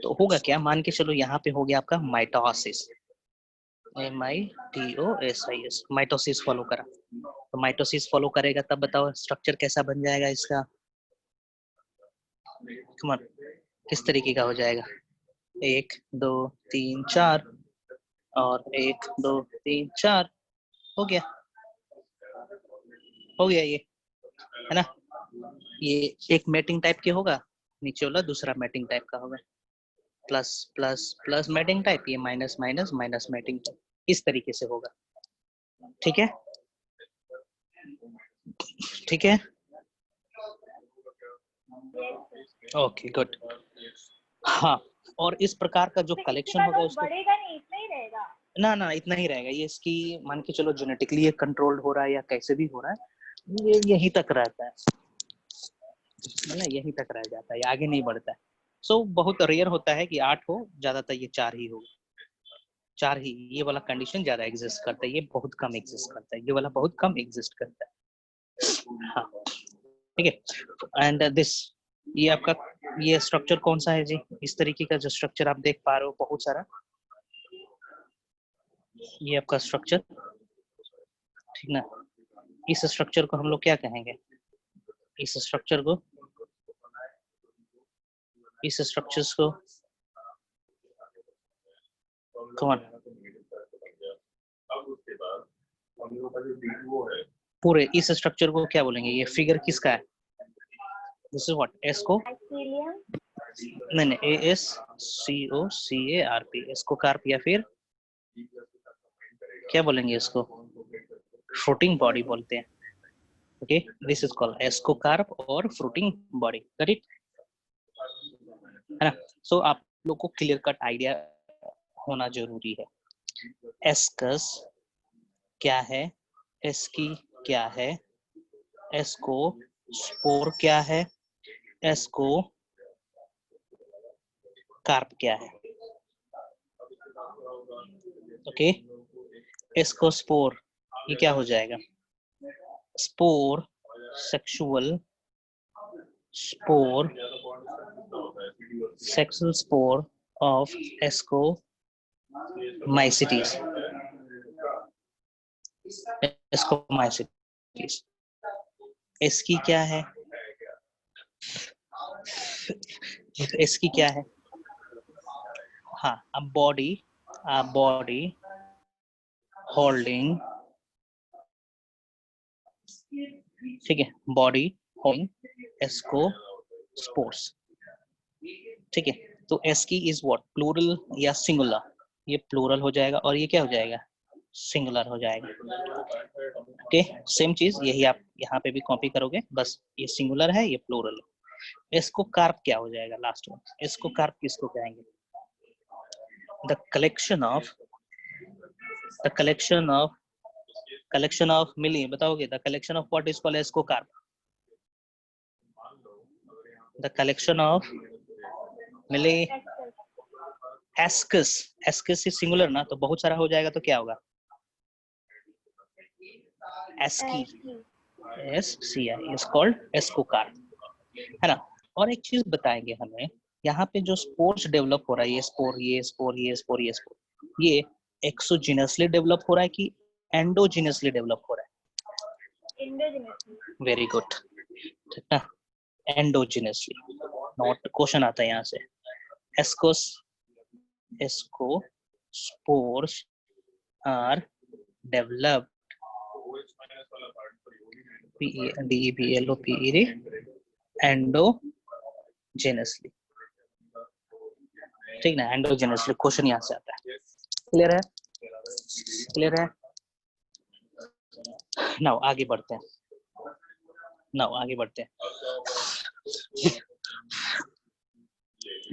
[SPEAKER 1] तो होगा क्या, मान के चलो यहाँ पे हो गया आपका माइटोसिस, MITOSIS, माइटोसिस फॉलो करा। तो माइटोसिस फॉलो करेगा तब बताओ स्ट्रक्चर कैसा बन जाएगा इसका? कम ऑन, किस तरीके का हो जाएगा? 1 2 3 4 और 1 2 3 4, हो गया ये, है ना। ये एक मैटिंग टाइप के होगा, नीचे वाला दूसरा मैटिंग टाइप का होगा, plus plus plus mating type, ये minus minus minus mating type, इस तरीके से होगा, ठीक है। Okay good. हाँ, और इस प्रकार का जो कलेक्शन होगा उसको
[SPEAKER 2] बढ़ेगा नहीं, इतना ही रहेगा।
[SPEAKER 1] ना ना इतना ही रहेगा ये, इसकी मान के चलो जेनेटिकली ये कंट्रोल्ड हो रहा है या कैसे भी हो रहा है, ये यहीं तक रहता है, मतलब यहीं तक रह जाता है, ये आगे नहीं बढ़ता है। सो बहुत रेयर होता है कि 8 हो, ज्यादातर ये 4 ही हो, 4 ही, ये वाला कंडीशन ज्यादा एग्जिस्ट करता है, ये बहुत कम एग्जिस्ट करता है, ये वाला बहुत कम एग्जिस्ट करता है। हाँ ठीक है। एंड दिस, ये आपका ये स्ट्रक्चर कौन सा है जी? इस तरीके का जो स्ट्रक्चर आप देख पा रहे हो बहुत सारा, ये आपका स्ट्रक्चर, ठीक ना? इस स्ट्रक्चर को हम लोग क्या कहेंगे? इस स्ट्रक्चर को, इस स्ट्रक्चर्स को कौन, पूरे इस स्ट्रक्चर को क्या बोलेंगे? ये फिगर किसका है? दिस इज व्हाट, एस को,
[SPEAKER 2] एक्सिलियम,
[SPEAKER 1] नहीं नहीं, A S C O C A R P, इसको कार्प, या फिर क्या बोलेंगे इसको? फ्रूटिंग बॉडी बोलते हैं। Okay, this is called ascocarp और फ्रूटिंग बॉडी, करेक्ट है ना? सो आप लोग को क्लियर कट आइडिया होना जरूरी है। एस्कस क्या है, एस्की क्या है, एस्को स्पोर क्या है, एस्को कार्प क्या है? ओके, एस्कोस्पोर ये क्या हो जाएगा? Spore, sexual spore, sexual spore of Ascomycetes. Ascomycetes. इसकी क्या है? इसकी क्या है? हाँ, a body holding, ठीक है, body holding ascospores, ठीक है। तो एस्की इज व्हाट, प्लूरल या सिंगुलर? ये प्लूरल हो जाएगा और ये क्या हो जाएगा? सिंगुलर हो जाएगा। ओके, सेम चीज यही आप यहाँ पे भी कॉपी करोगे, बस ये सिंगुलर है, ये प्लूरल है। इसको कार्प क्या हो जाएगा लास्ट में? इसको कार्प किसको कहेंगे? द कलेक्शन ऑफ मिली, बताओगे? The collection of what is called ascocarp? The collection of मिली एस्कस, एस्कस इज सिंगुलर ना, तो बहुत सारा हो जाएगा तो क्या होगा? Asci, S C I is called ascocarp, है ना? और एक चीज बताएंगे हमें, यहाँ पे जो स्पोर्स डेवलप हो रहा है, ये स्पोर, ये स्पोर, ये स्पोर, ये स्पोर, ये एक्सोजिनसली डेवलप हो रहा है कि एंडोजिनसली डेवलप हो रहा है?
[SPEAKER 2] इंडोजिनसली।
[SPEAKER 1] वेरी गुड, ठीक है, एंडोजिनसली। नोट क्वेश्चन आता है यहाँ से, एस्कोस्पोर्स आर डेवलप्ड एंडोजेनसली, ठीक ना? एंडोजेनसली क्वेश्चन यहाँ से आता है। क्लियर है? क्लियर है? नाउ आगे बढ़ते हैं, आगे बढ़ते हैं।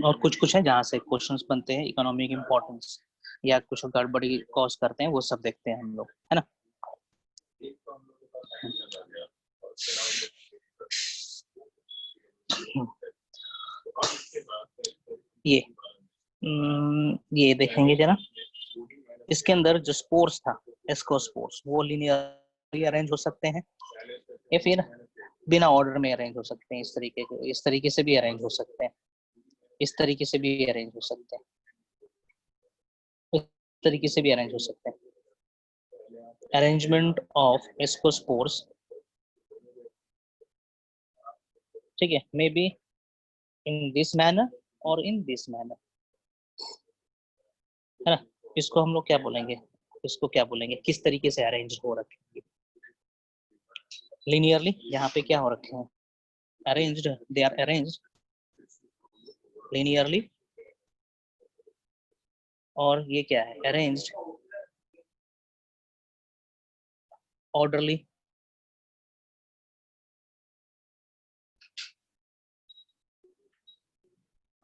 [SPEAKER 1] और कुछ है जहाँ से क्वेश्चंस बनते हैं, इकोनॉमिक इंपॉर्टेंस या कुछ गड़बड़ी कॉज करते हैं, वो सब देखते हैं हम लोग, है ना? ये देखेंगे जरा, इसके अंदर जो स्पोर्स था, एस्कोस्पोर्स, वो लिनियरली अरेंज हो सकते हैं या फिर बिना ऑर्डर में अरेंज हो सकते हैं, इस तरीके से भी अरेंज हो सकते हैं, इस तरीके से भी अरेंज हो सकते हैं, इस तरीके से भी अरेंज हो सकते हैं। अरेंजमेंट ऑफ एस्कोस्पोर्स, ठीक है, may be in this manner और इन दिस मैनर, है ना? इसको हम लोग क्या बोलेंगे? इसको क्या बोलेंगे? किस तरीके से अरेंज हो रखे हैं? लिनियरली, यहाँ पे क्या हो रखे हैं? Arranged, they are arranged linearly, और ये क्या है? अरेंज्ड ऑर्डरली,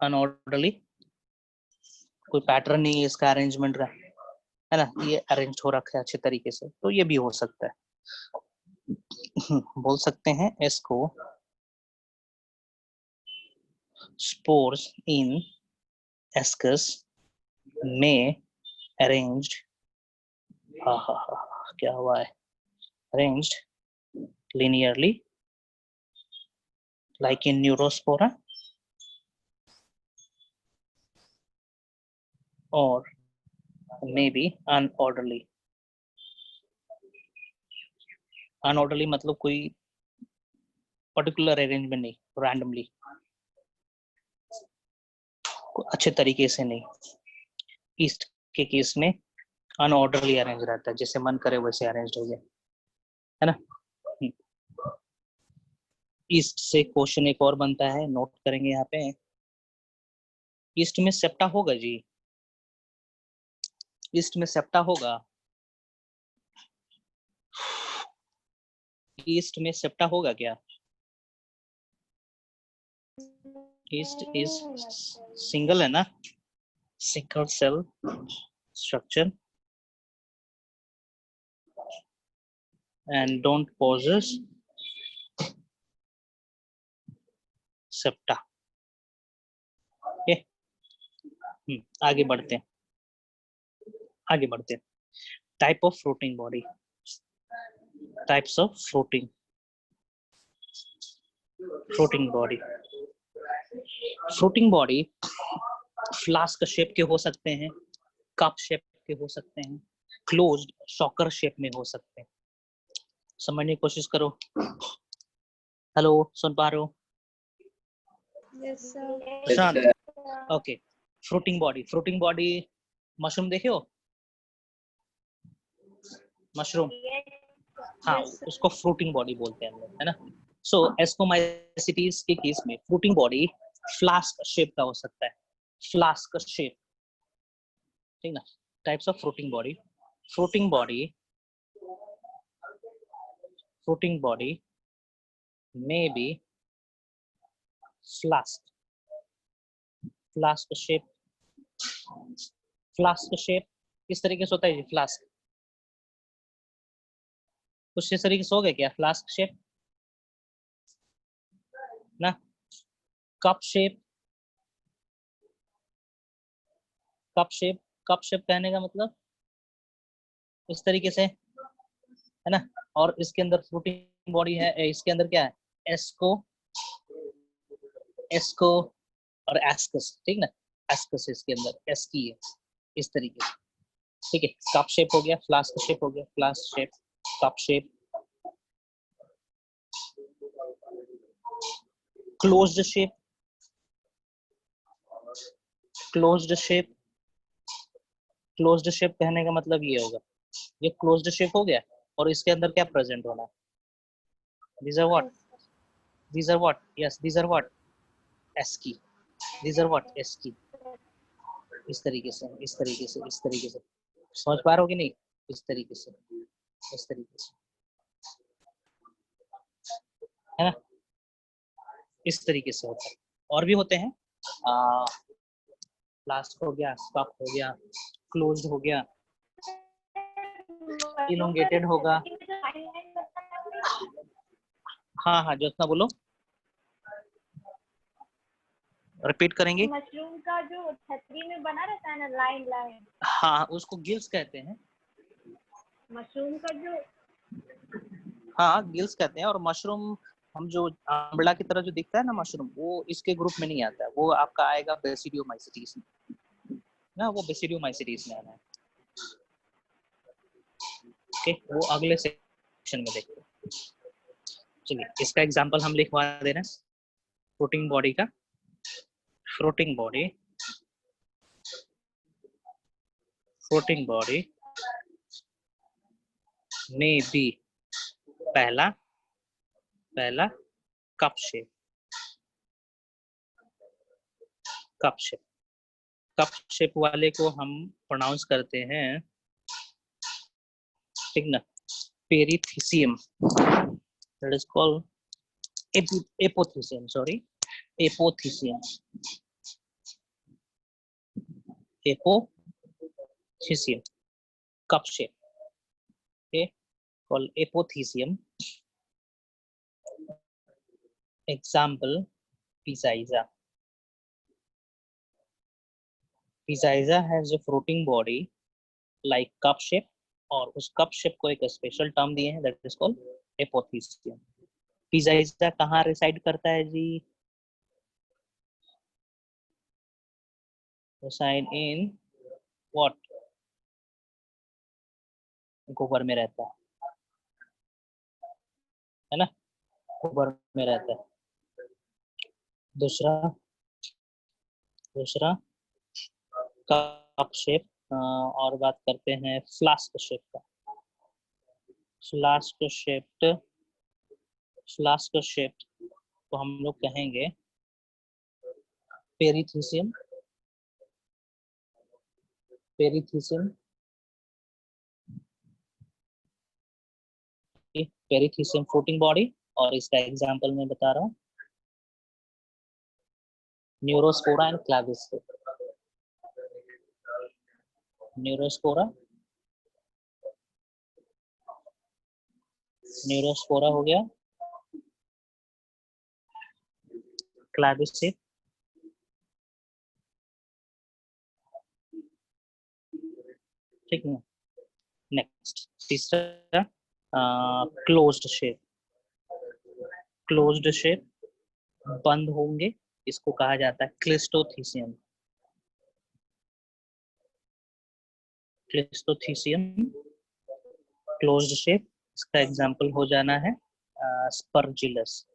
[SPEAKER 1] अनऑर्डरली, कोई पैटर्न नहीं है इसका अरेंजमेंट का, है ना, ये अरेंज हो रखा है अच्छे तरीके से, तो ये भी हो सकता है। बोल सकते हैं एस को स्पोर्स इन एस्कस में अरेंज्ड, क्या हुआ है, arranged linearly like in neurospora or maybe unorderly। अनऑर्डरली मतलब कोई पर्टिकुलर अरेंजमेंट नहीं, रैंडमली, अच्छे तरीके से नहीं। ईस्ट के केस में अनऑर्डरली अरेंज रहता है, जैसे मन करे वैसे अरेंज हो गया, है ना। ईस्ट से क्वेश्चन एक और बनता है, नोट करेंगे यहाँ पे। ईस्ट में सेप्टा होगा जी, ईस्ट में सेप्टा होगा, ईस्ट में सेप्टा होगा क्या? ईस्ट इज सिंगल है ना, single cell structure and don't possess septa। okay? आगे बढ़ते हैं, आगे बढ़ते हैं। Type of floating body, types of floating body. Floating body flask shape के हो सकते हैं, कप शेप के हो सकते हैं, क्लोज्ड शॉकर शेप में हो सकते हैं। समझने की कोशिश करो। हेलो, सुन पा रहे हो?
[SPEAKER 4] Yes, sir.
[SPEAKER 1] प्रशांत, ओके। फ्लोटिंग बॉडी मशरूम देखे हो? मशरूम, हाँ, उसको फ्लोटिंग बॉडी बोलते हैं हम लोग, है ना। सो एस्कोमाइसिटीज के केस में फ्लोटिंग बॉडी फ्लास्क शेप का हो सकता है, फ्लास्क शेप, ठीक ना। Types of floating body may be flask shape. Flask shape किस तरीके से होता है जी? फ्लास्क कुछ इस तरीके से हो गया क्या? फ्लास्क शेप ना। कप शेप कहने का मतलब इस तरीके से, है ना। और इसके अंदर फ्लोटिंग बॉडी है, इसके अंदर क्या है? एस्को और एस्कस, ठीक ना। एस्कस इसके अंदर एस्की है, इस तरीके से, ठीक है। कप शेप हो गया, फ्लास्क शेप हो गया, flask shape, cup shape, closed shape कहने का मतलब ये होगा, ये क्लोज्ड शेप हो गया और इसके अंदर क्या प्रेजेंट होना है? these are what yes, these are what ASCII, these are what ASCII। इस तरीके से समझ पा रहे हो कि नहीं? इस तरीके से है ना, इस तरीके से होता है। और भी होते हैं, फ्लास्क हो गया, कप हो गया, क्लोज्ड हो गया, इलोंगेटेड होगा। हाँ, ज्योत्ना बोलो, रिपीट करेंगे।
[SPEAKER 2] मशरूम का जो छतरी में बना रहता है ना, लाइन,
[SPEAKER 1] हाँ, उसको गिल्स कहते हैं।
[SPEAKER 2] मशरूम का जो,
[SPEAKER 1] हाँ, गिल्स कहते हैं। और मशरूम हम जो आंवला की तरह जो दिखता है ना मशरूम, वो इसके ग्रुप में नहीं आता है, वो आपका आएगा बेसिडियोमाइसिटीज में ना, वो बेसिडियोमाइसिटीज में आना है। ओके, वो अगले सेक्शन में देखते हैं। चलिए, इसका एग्जांपल हम लिखवा दे रहे हैं फ्लोटिंग बॉडी का। फ्लोटिंग बॉडी में बी, पहला कप शेप वाले को हम प्रोनाउंस करते हैं, ठीक ना, perithecium. That is called apothecium, apothecium. cup shape, okay, called apothecium. Example, Pizaiza. Pizaiza has a fruiting body like cup shape, और उस cup shape को एक special term दिए हैं, that is called apothecium. Pizaiza कहाँ reside करता है जी? Reside in what? गोबर में रहता है ना, गोबर में रहता है. दूसरा कप शेप, और बात करते हैं फ्लास्क शेप का. फ्लास्क शेप तो हम लोग कहेंगे पेरिथीसियम. पेरिथीसियम फ्लोटिंग बॉडी, और इसका एग्जांपल मैं बता रहा हूँ, न्यूरोस्पोरा एंड क्लाविस्टिक. न्यूरोस्पोरा हो गया, क्लाविस्टिक, ठीक है. नेक्स्ट तीसरा क्लोज्ड शेप, बंद होंगे, इसको कहा जाता है क्लिस्टोथीसियम. क्लोज्ड शेप, इसका एग्जांपल हो जाना है स्पर्जिलस.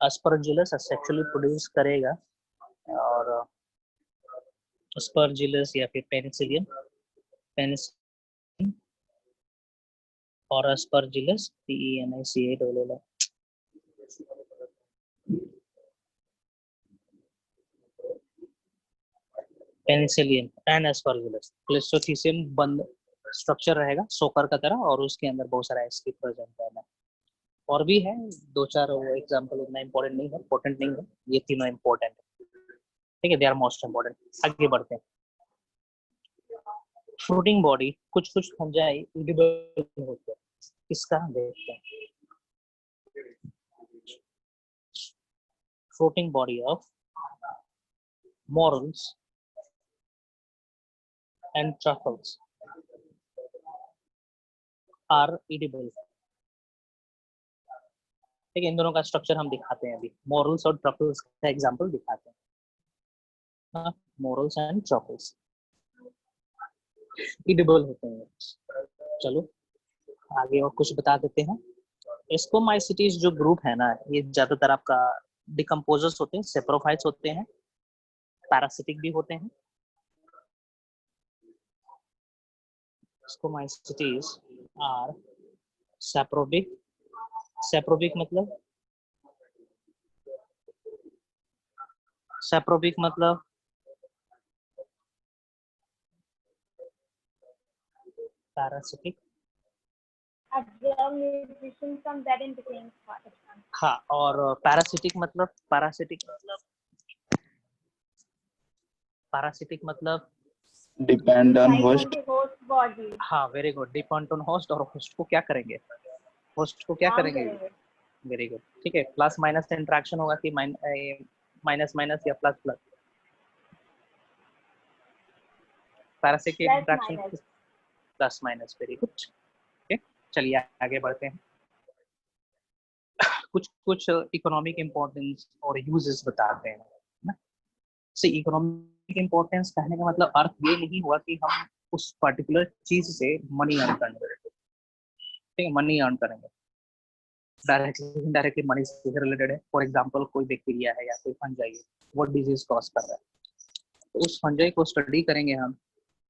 [SPEAKER 1] अस्परजिलस सेक्सुअली प्रोड्यूस करेगा, और अस्परजिलस या फिर पेनिसिलियम और aspergillus PENICA. Penicillium and aspergillus. Cleistothecium बंद स्ट्रक्चर रहेगा सोकर का तरह, और उसके अंदर बहुत सारा एसिड प्रेजेंट रहना. और भी है दो चार एग्जांपल, उतना इंपॉर्टेंट नहीं है, पोटेंट नहीं है, ये तीनों इंपॉर्टेंट है, ठीक है, दे आर मोस्ट इंपॉर्टेंट. आगे बढ़ते हैं. फ्रूटिंग बॉडी, कुछ फंजाई एडिबल होते हैं, किसका देखते हैं. Fruiting body of morels and truffles are edible. ठीक है, इन दोनों का स्ट्रक्चर हम दिखाते हैं अभी. morels और truffles का एग्जांपल दिखाते हैं. morels and truffles edible होते हैं. चलो आगे और कुछ बता देते हैं. एस्कोमाइसिटीज जो ग्रुप है ना, ये ज्यादातर आपका डिकम्पोजर्स होते हैं, सेप्रोफाइट्स होते हैं, पैरासिटिक भी होते हैं. Scomacetes are saprobic. Saprobic मतलब parasitic.
[SPEAKER 2] Absorb nutrition from that and became part of them.
[SPEAKER 1] हाँ, और पैरासिटिक मतलब
[SPEAKER 5] depend on
[SPEAKER 2] Like on
[SPEAKER 5] host.
[SPEAKER 2] the host body.
[SPEAKER 1] हाँ, very good. Depend on host, और होस्ट को क्या करेंगे,
[SPEAKER 2] काम करेंगे.
[SPEAKER 1] Very good. ठीक है, प्लस माइनस इंटरेक्शन होगा कि माइनस या plus. Parasitic
[SPEAKER 2] Plus
[SPEAKER 1] interaction
[SPEAKER 2] minus.
[SPEAKER 1] Plus minus. Very good. Okay, चलिए आगे बढ़ते हैं. कुछ इकोनॉमिक इंपॉर्टेंस और यूजेस बताते हैं ना. से इकोनॉमिक इंपॉर्टेंस कहने का मतलब अर्थ ये नहीं हुआ कि हम उस पर्टिकुलर चीज से मनी अर्न करेंगे. ठीक है, मनी अर्न करेंगे, डायरेक्टली इनडायरेक्टली मनी से रिलेटेड है. फॉर एग्जांपल कोई बैक्टीरिया है या कोई फंजाई है, वो डिजीज कॉज कर रहा है, तो उस फंजाई को स्टडी करेंगे हम,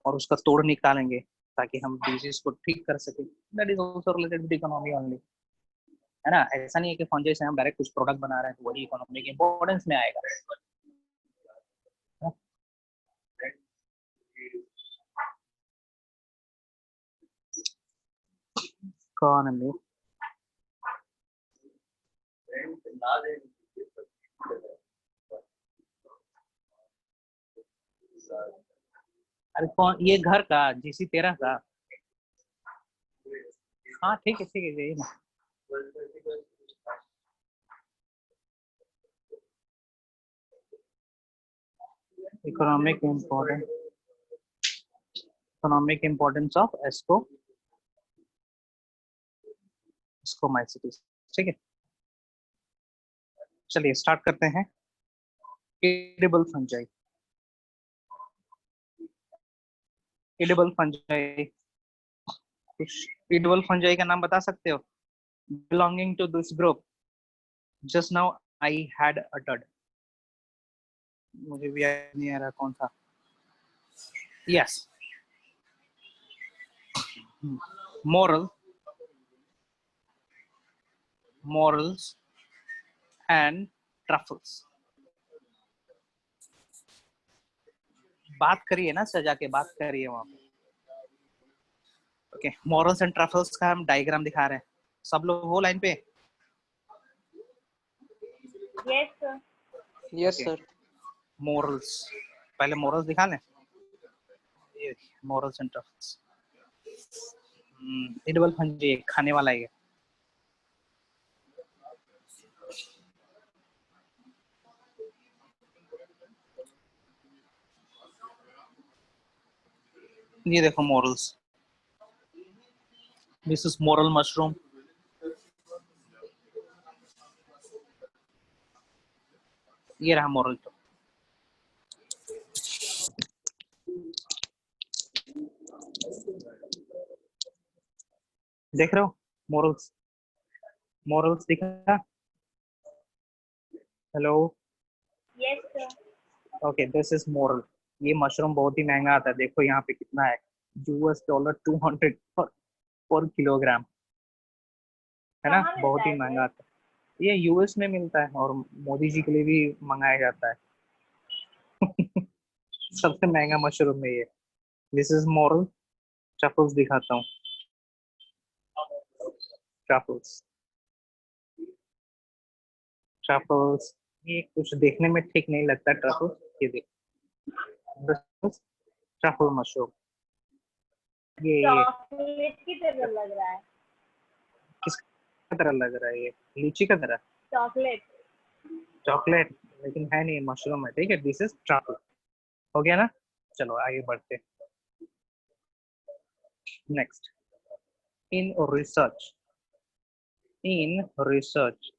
[SPEAKER 1] और उसका तोड़ निकालेंगे ताकि हम डिजीज को ठीक कर सके. That is also related with economy only, है ना. ऐसा नहीं है कि फंजाई से हम डायरेक्ट कुछ प्रोडक्ट बना रहे हैं तो वही इकोनॉमिक इंपॉर्टेंस में आएगा. इकोनॉमी अरे कौन ये घर का जीसी 13 का? हाँ ठीक है यही ना। Economic importance of ascomycetes. ठीक है, चलिए स्टार्ट करते हैं। Edible fungi. एडिबल फंजाई, कुछ एडिबल फंजाई का नाम बता सकते हो belonging to this group? Just now I had uttered, मुझे भी याद नहीं आ रहा कौन था। Yes, morals and truffles। बात करिए ना, सजा के बात करिए वहां पे। ओके, मॉरल्स एंड ट्रफल्स का हम डायग्राम दिखा रहे हैं, सब लोग वो लाइन पे।
[SPEAKER 2] Yes sir.
[SPEAKER 7] Yes sir.
[SPEAKER 1] Morals, पहले मॉरल्स दिखा लें। Morals and truffles, edible fungi खाने वाला है। ये देखो morals, this is moral mushroom. ये रहा मोरल। तो देख रहे हो मॉरल्स दिखा? Hello,
[SPEAKER 2] yes sir.
[SPEAKER 1] Okay, this is moral. ये मशरूम बहुत ही महंगा आता है, देखो यहाँ पे कितना है, $200 पर किलोग्राम, है ना,
[SPEAKER 2] कहाँ
[SPEAKER 1] बहुत
[SPEAKER 2] मिलता
[SPEAKER 1] ही
[SPEAKER 2] है
[SPEAKER 1] महंगा
[SPEAKER 2] सर?
[SPEAKER 1] आता है। ये यूएस में मिलता है और मोदी जी के लिए भी मंगाया जाता है। सबसे महंगा मशरूम है ये। This is moral. ट्रफल्स दिखाता हूँ, ट्रफल्स। ट्रफल्स ये कुछ देखने में ठीक नहीं लगता ट्रफल्स, ये देख, ट्रफल मशरूम। ये
[SPEAKER 2] चॉकलेट की तरह लग रहा है।
[SPEAKER 1] किसकी तरह लग रहा है? ये लीची का तरह?
[SPEAKER 2] चॉकलेट।
[SPEAKER 1] चॉकलेट, लेकिन है नहीं, मशरूम है। ठीक है, दिस इज ट्रफल। हो गया ना, चलो आगे बढ़ते। Next, in research, in research,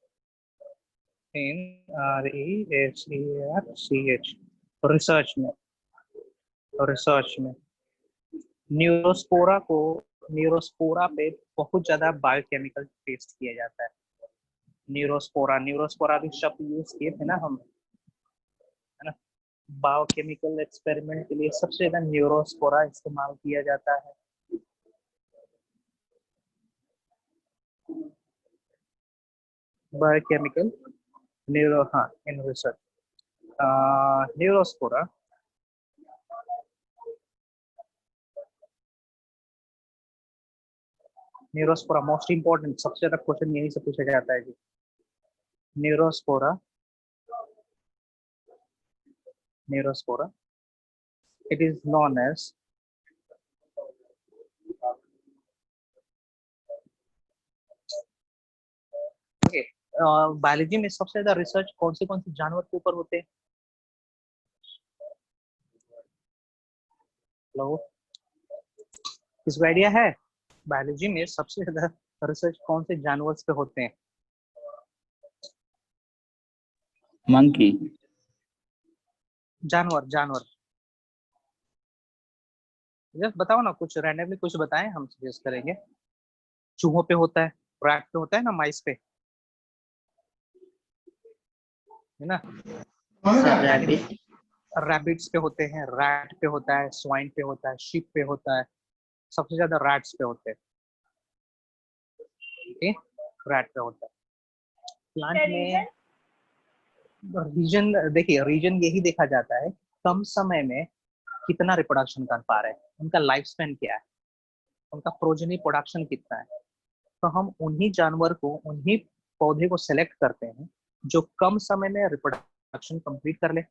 [SPEAKER 1] in RESERCH, research में न्यूरोस्पोरा पे बहुत ज्यादा बायोकेमिकल टेस्ट किया जाता है। न्यूरोस्पोरा भी शब्द यूज किए थे ना हम, है ना। बायोकेमिकल एक्सपेरिमेंट के लिए सबसे ज्यादा न्यूरोस्पोरा इस्तेमाल किया जाता है। बायोकेमिकल हाँ, in research neurospora. Neurospora most important, सबसे ज्यादा क्वेश्चन यही से पूछा जाता है जी। Neurospora it is known as biology में सबसे ज्यादा रिसर्च कौन से जानवर के ऊपर होते हैं? हेलो, किसको आइडिया है बायोलॉजी में सबसे ज्यादा रिसर्च कौन से जानवर पे होते हैं?
[SPEAKER 5] monkey,
[SPEAKER 1] जानवर जस्ट बताओ ना, कुछ रैंडमली कुछ बताएं, हम सजेस्ट करेंगे। चूहों पे होता है, रैट पे होता है ना, माइस पे, है ना। रैबिट्स पे होते हैं, रैट पे होता है, स्वाइन पे होता है, शीप पे होता है। सबसे ज्यादा रैट्स पे होते हैं। ठीक, रैट पे होता है। प्लांट में रीजन, देखिए रीजन यही देखा जाता है कम समय में कितना रिप्रोडक्शन कर पा रहे हैं, उनका लाइफ स्पैन क्या है, उनका प्रोजेनी प्रोडक्शन कितना है। तो हम उन्हीं जानवर को, उन्हीं पौधे को सेलेक्ट करते हैं जो कम समय में रिप्रोडक्शन कंप्लीट कर ले, है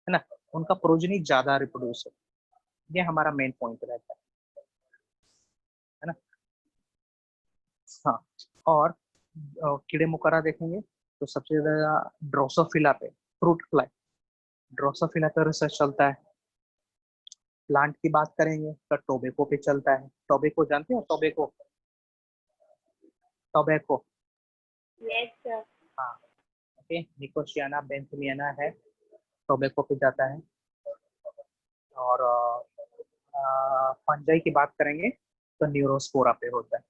[SPEAKER 1] ना, उनका प्रोजेनी ज्यादा रिप्रोड्यूस हो। ये हमारा मेन पॉइंट रहता है ना। हाँ, और कीड़े मकोड़ा देखेंगे तो सबसे ज्यादा ड्रोसोफिला पे, फ्रूट फ्लाई, ड्रोसोफिला पे रिसर्च चलता है। प्लांट की बात करेंगे तो टोबैको पे चलता है। टोबैको जानते हो? Tobacco, tobacco,
[SPEAKER 2] yes sir.
[SPEAKER 1] हाँ, ओके, निकोशियाना बेंथमियाना है, टोबैको पे जाता है। और फंजाई की बात करेंगे तो न्यूरोस्पोरा पे होता है।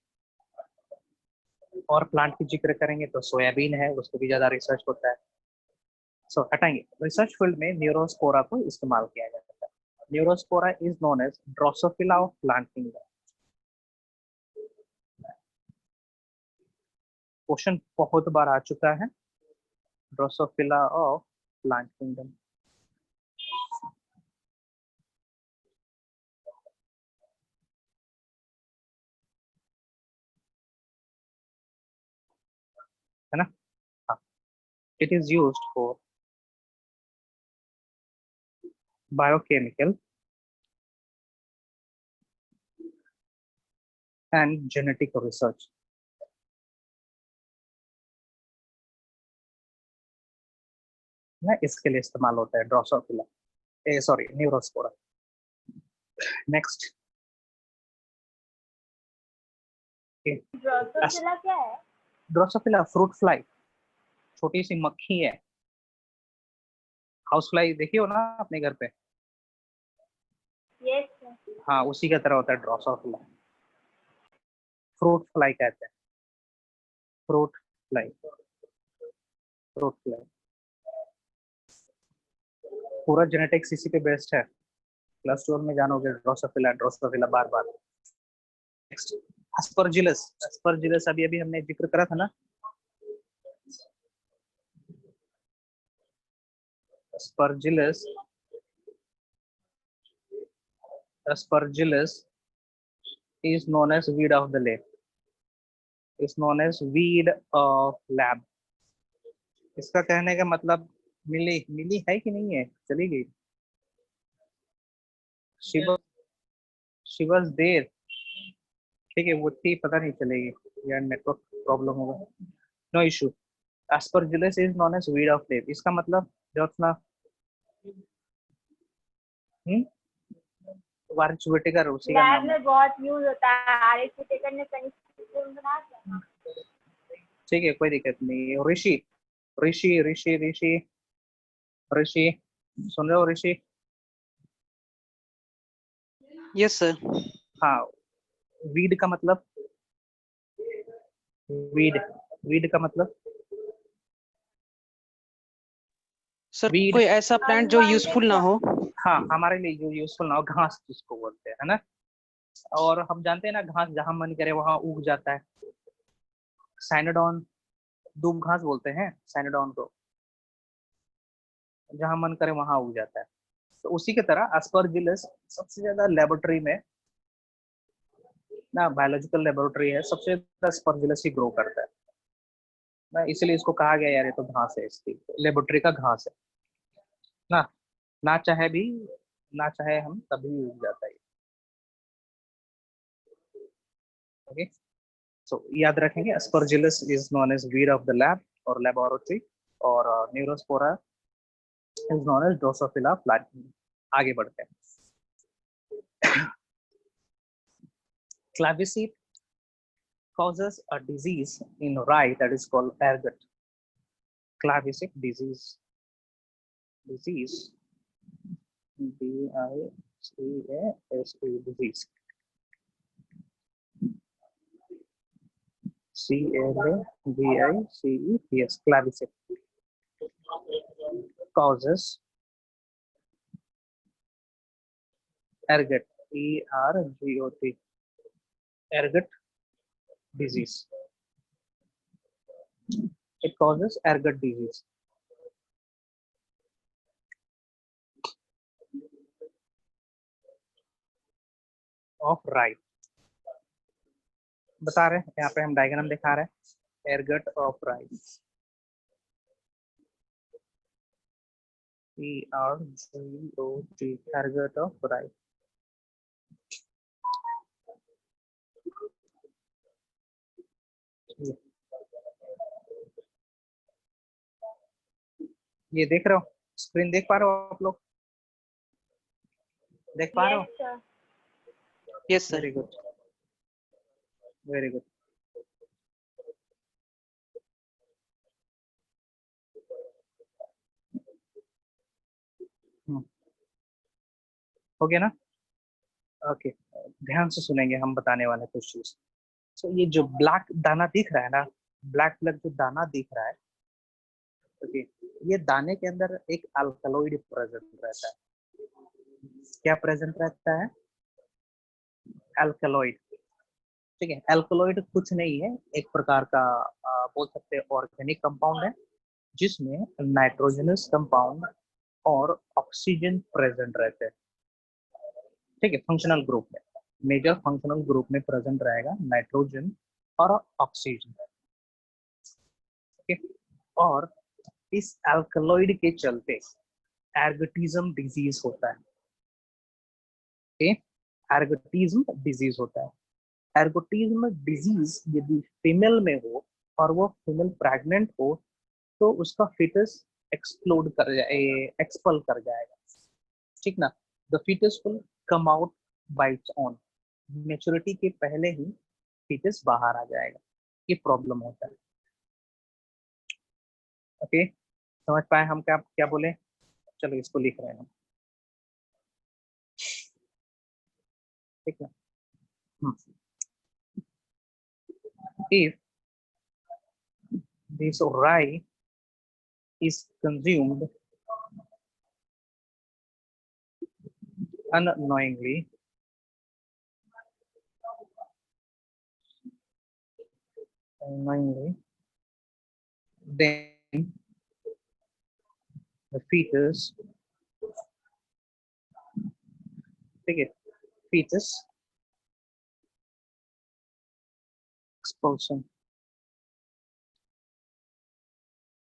[SPEAKER 1] और प्लांट की जिक्र करेंगे तो सोयाबीन है, उस पर भी ज्यादा रिसर्च होता है। सो हटाएंगे, रिसर्च फील्ड में न्यूरोस्पोरा को इस्तेमाल किया जाता है। Neurospora is known as drosophila of plant kingdom. Question बहुत बार आ चुका है, ड्रोसोफिला ऑफ प्लांट किंगडम। है ना? हाँ, it is used for biochemical and genetic research. ना, इसके लिए इस्तेमाल होता है Drosophila, sorry, Neurospora. Next,
[SPEAKER 2] Drosophila क्या है?
[SPEAKER 1] ड्रोसोफिला फ्रूट फ्लाई, छोटी सी मक्खी है। हाउस फ्लाई देखी हो ना अपने घर पे?
[SPEAKER 2] Yes sir.
[SPEAKER 1] हाँ, उसी का तरह होता है ड्रोसोफिला। फ्रूट फ्लाई कहते हैं, फ्रूट फ्लाई, फ्रूट फ्लाई। पूरा जेनेटिक्स इसी पे बेस्ड है। क्लास 12 में जानोगे ड्रोसोफिला, ड्रोसोफिला बार बार। Next, aspergillus. एस्परजिलस अभी अभी हमने जिक्र करा था ना। Aspergillus, aspergillus is known as weed of the lab, is known as weed of lab। इसका कहने का मतलब, मिली मिली है कि नहीं है, चली गई? शिव, शिवस देर, ठीक है, वो थी, पता नहीं चलेगी यार, नेटवर्क प्रॉब्लम होगा। No issue. Aspergillus is known as weed of lab, इसका मतलब जो अपना वारिस विटेकर, उसी का
[SPEAKER 2] लैब
[SPEAKER 1] नाम है।
[SPEAKER 2] में बहुत यूज होता है, आरएस टेकर ने पेनिसिलिन बना दिया।
[SPEAKER 1] ठीक है, कोई दिक्कत नहीं। ऋषि, ऋषि ऋषि ऋषि ऋषि, सुन रहे हो ऋषि?
[SPEAKER 7] Yes sir.
[SPEAKER 1] हाँ, वीड का मतलब, वीड, वीड का मतलब
[SPEAKER 7] सर
[SPEAKER 1] वीड,
[SPEAKER 7] कोई ऐसा प्लांट जो यूजफुल ना हो।
[SPEAKER 1] हाँ, हमारे लिए जो यूजफुल ना हो, घास जिसको बोलते हैं, है ना। और हम जानते हैं ना, घास जहां मन करे वहां उग जाता है। सैनोडॉन, दूब घास बोलते हैं सैनोडॉन को, जहां मन करे वहां उग जाता है। तो उसी की तरह एस्परजिलस सबसे ज्यादा लेबोरेटरी में ना, बायोलॉजिकल लेबोरेटरी है, सबसे ज्यादा एस्परजिलस ही ग्रो करता है ना, इसलिए इसको कहा गया यार ये तो घास है, इसकी लेबोरेटरी का घास है ना। ना चाहे भी, ना चाहे हम, तभी उग जाता है। ओके, सो याद रखेंगे, aspergillus is known as weed of the lab और लेबोरेटरी, और neurospora is known as drosophila plant. आगे बढ़ते हैं। Claviceps causes a disease in rye that is called ergot. Claviceps disease, disease, D-I-C-A-S-E, disease, C-L-A-V-I-C-E-P-S, claviceps causes ergot, E-R-G-O-T, ergot disease. It causes ergot disease. Of rye, बता रहे हैं यहाँ पे, हम diagram दिखा रहे हैं, ergot of rye, E-R-G-O-T, ergot of rye। ये देख रहे हो, स्क्रीन देख पा रहे हो आप लोग, देख पा रहे हो?
[SPEAKER 2] Yes, sir.
[SPEAKER 7] Yes, sir.
[SPEAKER 1] Very good, very good. हो गया ना? ओके, ध्यान से सुनेंगे, हम बताने वाले कुछ चीज। सो ये जो ब्लैक दाना दिख रहा है ना, ब्लैक ब्लैक जो दाना दिख रहा है, ओके, ये दाने के अंदर एक अल्कलॉइड प्रेजेंट रहता है। क्या प्रेजेंट रहता है? अल्कलॉइड। ठीक है, अल्कलॉइड कुछ नहीं है, एक प्रकार का बोल सकते हैं ऑर्गेनिक कंपाउंड है, जिसमें नाइट्रोजनस कंपाउंड और ऑक्सीजन प्रेजेंट रहते हैं। ठीक है, फंक्शनल ग्रुप में, मेजर फंक्शनल ग्रुप में प्रेजेंट रहेगा नाइट्रोजन और ऑक्सीजन। ठीक है, और इस अल्कलॉइड के चलते एर्गोटिज्म डिजीज होता है। एर्गोटिज्म डिजीज होता है। एर्गोटिज्म डिजीज यदि फीमेल में हो और वो फीमेल प्रेग्नेंट हो तो उसका फिटस एक्सप्लोड कर जाए, एक्सपल कर जाएगा। ठीक ना, the fetus will come out by its own, maturity के पहले ही फिटस बाहर आ जाएगा। ये प्रॉब्लम होता है। ओके, समझ पाए हम क्या क्या बोले? चलो इसको लिख रहे हैं हम। ठीक है, if this rye is consumed unknowingly, then the fetus, ठीक है, fetus expulsion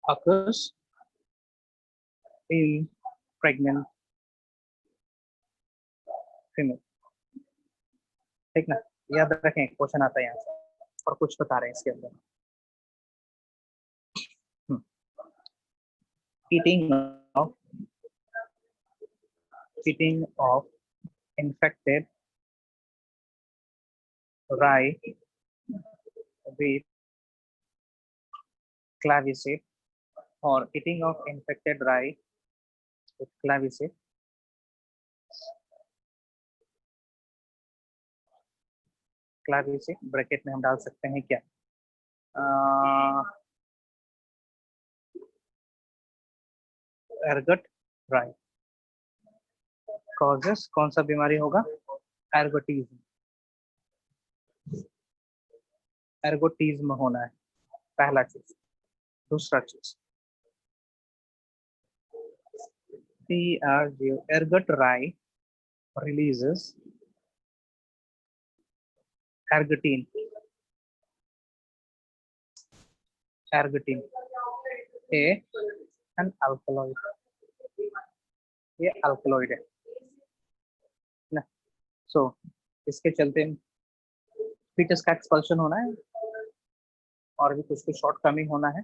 [SPEAKER 1] occurs in pregnant female। ठीक ना, याद रखें, क्वेश्चन आता है यहाँ से और कुछ बता रहे हैं इसके अंदर। eating of infected rye with claviceps, or eating of infected rye with claviceps bracket में हम डाल सकते हैं क्या? एर्गट राई कॉजेस, कौन सा बीमारी होगा? एर्गोटिज्म, एर्गोटिज्म होना है पहला चीज। दूसरा चीज, एर्गट राई releases ergotine, an alkaloid, ये अल्कलॉइड है ना। सो इसके चलते फीटस का एक्सपल्शन होना है और भी कुछ शॉर्ट कमिंग होना है।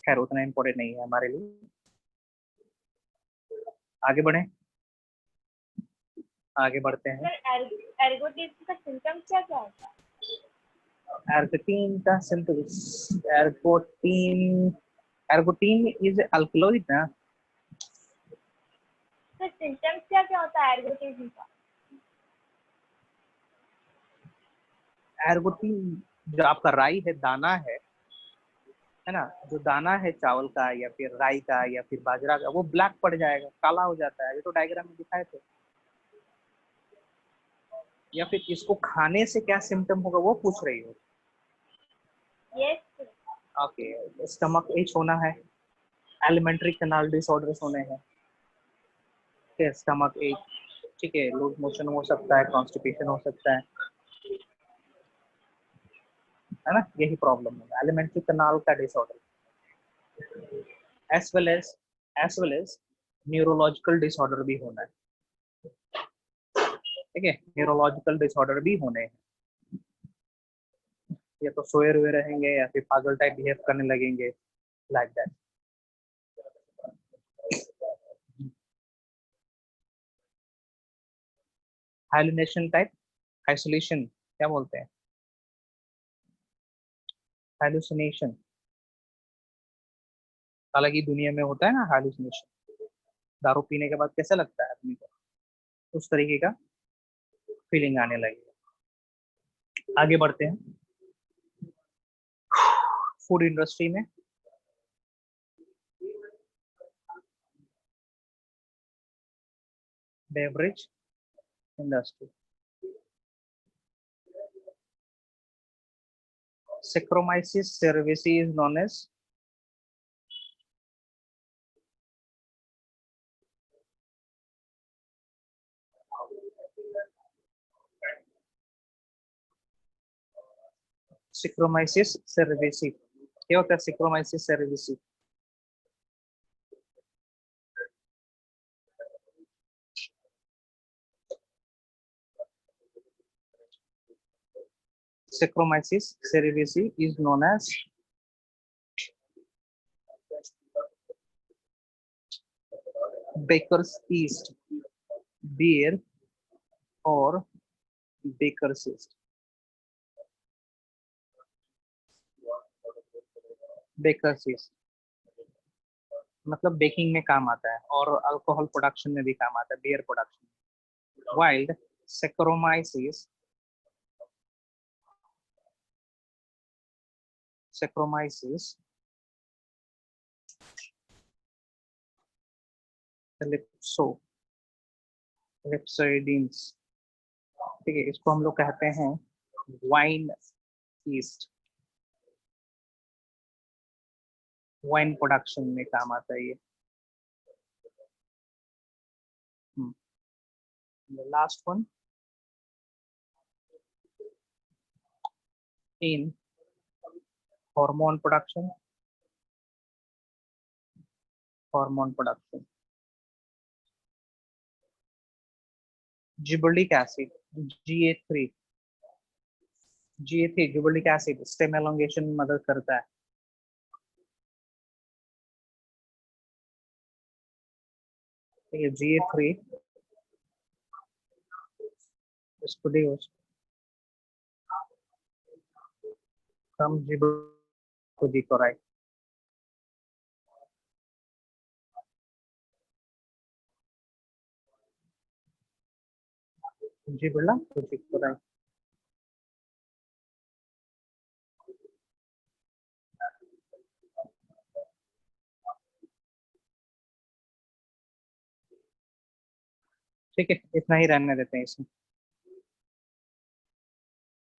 [SPEAKER 1] खैर उतना इम्पोर्टेंट नहीं है हमारे लिए। आगे बढ़े, आगे बढ़ते हैं।
[SPEAKER 2] सर एर्गोटिज्म का सिम्टम क्या क्या होता है?
[SPEAKER 1] एर्गोटीन का सिम्टम्स, एर्गोटीन इज अल्कलॉइड ना।
[SPEAKER 2] सर सिम्टम्स क्या क्या होता है एर्गोटिज्म का?
[SPEAKER 1] एर्गोटीन जो आपका राई है, दाना है ना, जो दाना है चावल का या फिर राई का या फिर बाजरा का, वो ब्लैक पड़ जाएगा, काला हो जाता है। ये तो डायग्राम में दिखाए थे। या फिर इसको खाने से क्या सिम्टम होगा वो पूछ रही हो?
[SPEAKER 2] यस।
[SPEAKER 1] ओके, स्टमक एच होना है, एलिमेंट्री कैनाल डिसऑर्डर्स होने हैं, स्टमक एच, ठीक है, लूज मोशन हो सकता है, कॉन्स्टिपेशन हो सकता है ना, यही प्रॉब्लम है एलिमेंट्री कैनाल का disorder. As well as neurological disorder भी होना है। ठीक है, न्यूरोलॉजिकल डिसऑर्डर भी होने हैं। या तो सोए हुए रहेंगे या फिर पागल टाइप बिहेव करने लगेंगे, लाइक दैट। हाइलुनेशन टाइप, आइसोलेशन क्या बोलते हैं, हाइलुसिनेशन, अलग ही दुनिया में होता है ना हाइलुसिनेशन, दारू पीने के बाद कैसा लगता है आदमी को, उस तरीके का फीलिंग आने लगेगा। आगे बढ़ते हैं। फूड इंडस्ट्री में beverage industry, Saccharomyces cerevisiae is known as Saccharomyces cerevisiae। क्या होता है Saccharomyces cerevisiae? Saccharomyces cerevisiae is known as baker's yeast, beer or baker's yeast। baker's yeast मतलब बेकिंग में काम आता है और अल्कोहल प्रोडक्शन में भी काम आता है, बियर प्रोडक्शन। वाइल्ड Saccharomyces लिप्सोइडिन्स, ठीक है, इसको हम लोग कहते हैं वाइन ईस्ट, वाइन प्रोडक्शन में काम आता है ये। Last one in hormone production, gibberellic acid GA3, gibberellic acid stem elongation में मदद करता है। ठीक है, GA3 is produced from gibberellic chloride। gibberellic chloride ठीक है, इतना ही रहने देते हैं इसमें,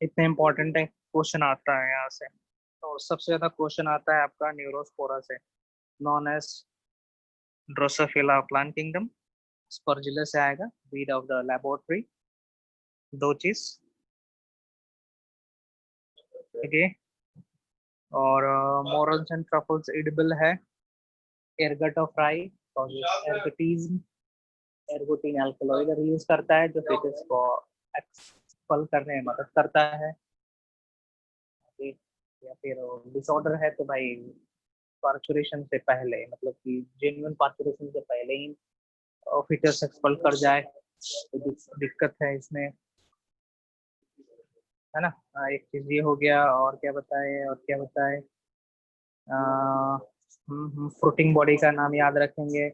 [SPEAKER 1] इतना इंपॉर्टेंट है, क्वेश्चन आता है यहाँ से। और सबसे ज्यादा क्वेश्चन आता है आपका न्यूरोस्पोरा से, known as drosophila plant kingdom, aspergillus से आएगा, वीड ऑफ द लेबोरेटरी, दो चीज, ठीक है। और मोरल्स एंड ट्रफल्स एडिबल है, एर्गट ऑफ राई कॉजेस एर्गोटिज्म, एर्गोटिन अल्कलॉइड रिलीज करता है जो fetus को एक्सपल करने में मदद करता है। या फिर डिसऑर्डर है तो भाई पार्चुरेशन से पहले, मतलब कि जेन्युइन पार्चुरेशन से पहले ही fetus एक्सपल कर जाए तो दिक्कत है इसमें, है ना। एक चीज ये हो गया, और क्या बताए, फ्रूटिंग बॉडी का नाम याद रखेंगे।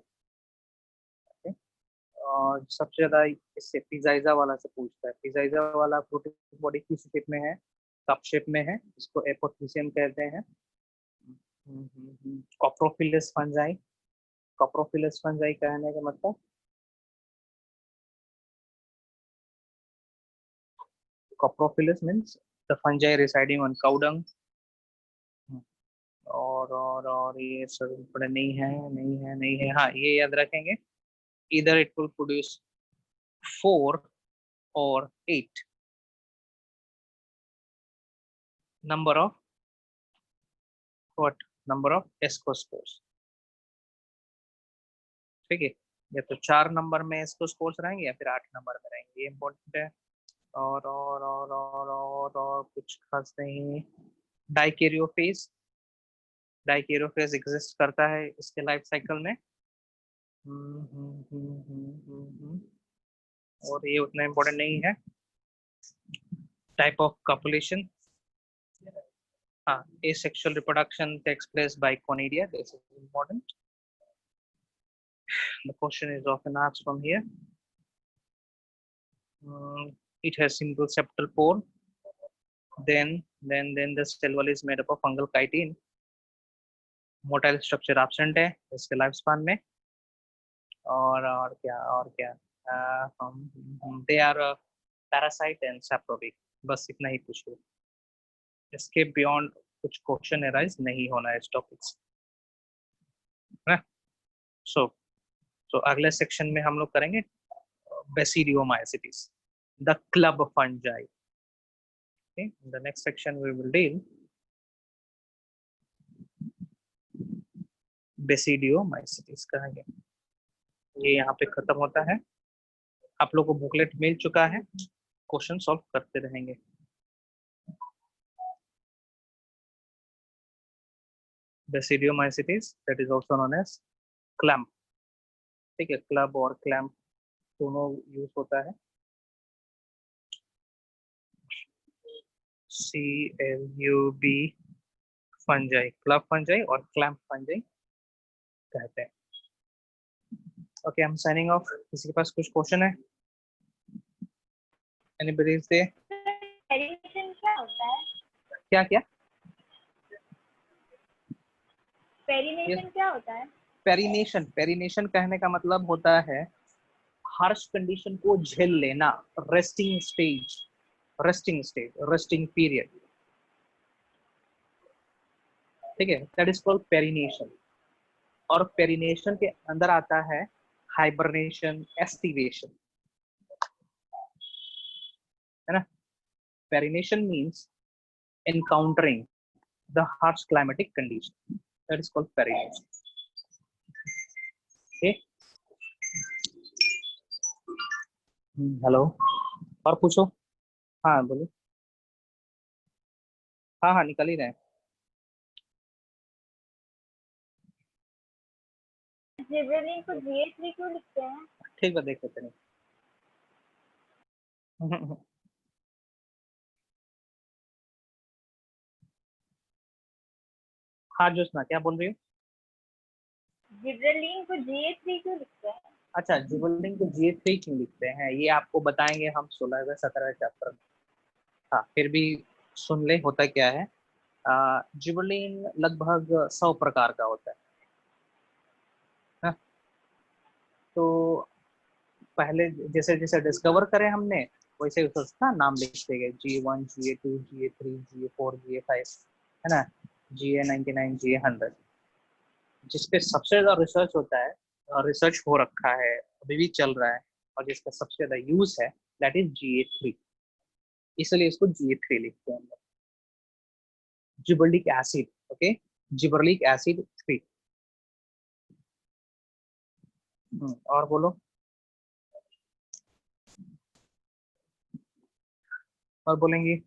[SPEAKER 1] और सबसे ज्यादा इससे पिजाइजा वाला से पूछता है, पिजाइजा वाला फ्रूटिंग बॉडी किस शेप में है, कप शेप में है, इसको एपोथीसियम कहते हैं। कॉप्रोफिलस फंजाई, कॉप्रोफिलस फंजाई कहने का मतलब coprophilous means the fungi residing on cow dung. और ये सब बड़े नहीं है, हाँ ये याद रखेंगे, either it will produce 4 or 8 number of ascospores, ठीक है, या तो 4 नंबर में एस्कोस्पोर्स रहेंगे या फिर 8 नंबर में रहेंगे, ये इम्पोर्टेंट है। और कुछ खास नहीं। डाइकेरियोफेज एग्जिस्ट करता है इसके लाइफ साइकिल में। और ये उतना इम्पोर्टेंट नहीं है। टाइप ऑफ कॉपुलेशन, हाँ, asexual reproduction takes place by conidia. This is important. The question is often asked from here. It has single septal pore. Then the cell wall is made up of fungal chitin. Motile structure absent है इसके life span में। और क्या they are parasite and saprobic. बस इतना ही पूछो, इसके beyond कुछ क्वेश्चन एराइज नहीं होना है इस टॉपिक से। सो अगले सेक्शन में हम लोग करेंगे Basidiomycetes, the club fungi. Okay, in the next section we will deal Basidiomycetes करेंगे। ये यहाँ पे खत्म होता है। आप लोगों को बुकलेट मिल चुका है, क्वेश्चन सॉल्व करते रहेंगे। Basidiomycetes, that is also known as clamp। ठीक है, क्लब और क्लैम्प दोनों यूज होता है। CLUB फंजाई, क्लब फंजाई और क्लैम्प फंजाई कहते हैं। Okay, I am signing off. किसी के पास कुछ क्वेश्चन है? Anybody is there?
[SPEAKER 2] पेरिनेशन क्या होता है?
[SPEAKER 1] क्या
[SPEAKER 2] पेरिनेशन क्या होता है?
[SPEAKER 1] पेरिनेशन कहने का मतलब होता है हार्श कंडीशन को झेल लेना, रेस्टिंग पीरियड। ठीक है, दैट इज कॉल्ड पेरिनेशन। और पेरिनेशन के अंदर आता है हाइबरनेशन, एस्टिवेशन, है ना। Perennation means encountering the harsh climatic condition, that is called perenniation. Okay, hello, और पूछो। हाँ बोलो। हाँ निकल ही रहे हैं।
[SPEAKER 2] जिबरेलिन को GH3 क्यों लिखते हैं?
[SPEAKER 1] ठीक है, देख लेते हैं। हाँ जोशना, क्या बोल रही हो?
[SPEAKER 2] जिबरेलिन को GH3 क्यों लिखते हैं?
[SPEAKER 1] अच्छा, जिबरेलिन को GH3 क्यों लिखते हैं, ये आपको बताएंगे हम 16वें 17वें चैप्टर में। हाँ, फिर भी सुन ले होता क्या है। जिबरेलिन लगभग 100 प्रकार का होता है ना? तो पहले जैसे जैसे डिस्कवर करें हमने, वैसे उसका नाम लिखते गए, GA1, GA2, GA3, GA4, GA5, है ना, GA99, GA100। जिसपे सबसे ज्यादा रिसर्च होता है, रिसर्च हो रखा है, अभी भी चल रहा है, और जिसका सबसे ज्यादा यूज है, दैट इज GA3। इसलिए इसको GA3 लिखते हैं हम लोग। जिबरलिक एसिड, ओके, जिबरलिक एसिड 3। और बोलो, और बोलेंगी?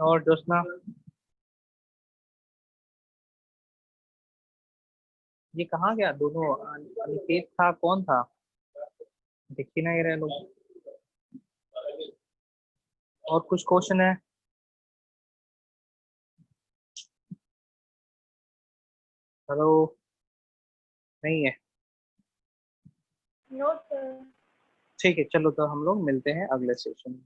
[SPEAKER 1] और जोशना, ये कहाँ गया दोनों? अनिकेत था, कौन था? दिख ही नहीं रहे लोग। और कुछ क्वेश्चन है? हेलो, नहीं है?
[SPEAKER 2] नोट
[SPEAKER 1] ठीक है, चलो तो हम लोग मिलते हैं अगले सेशन में।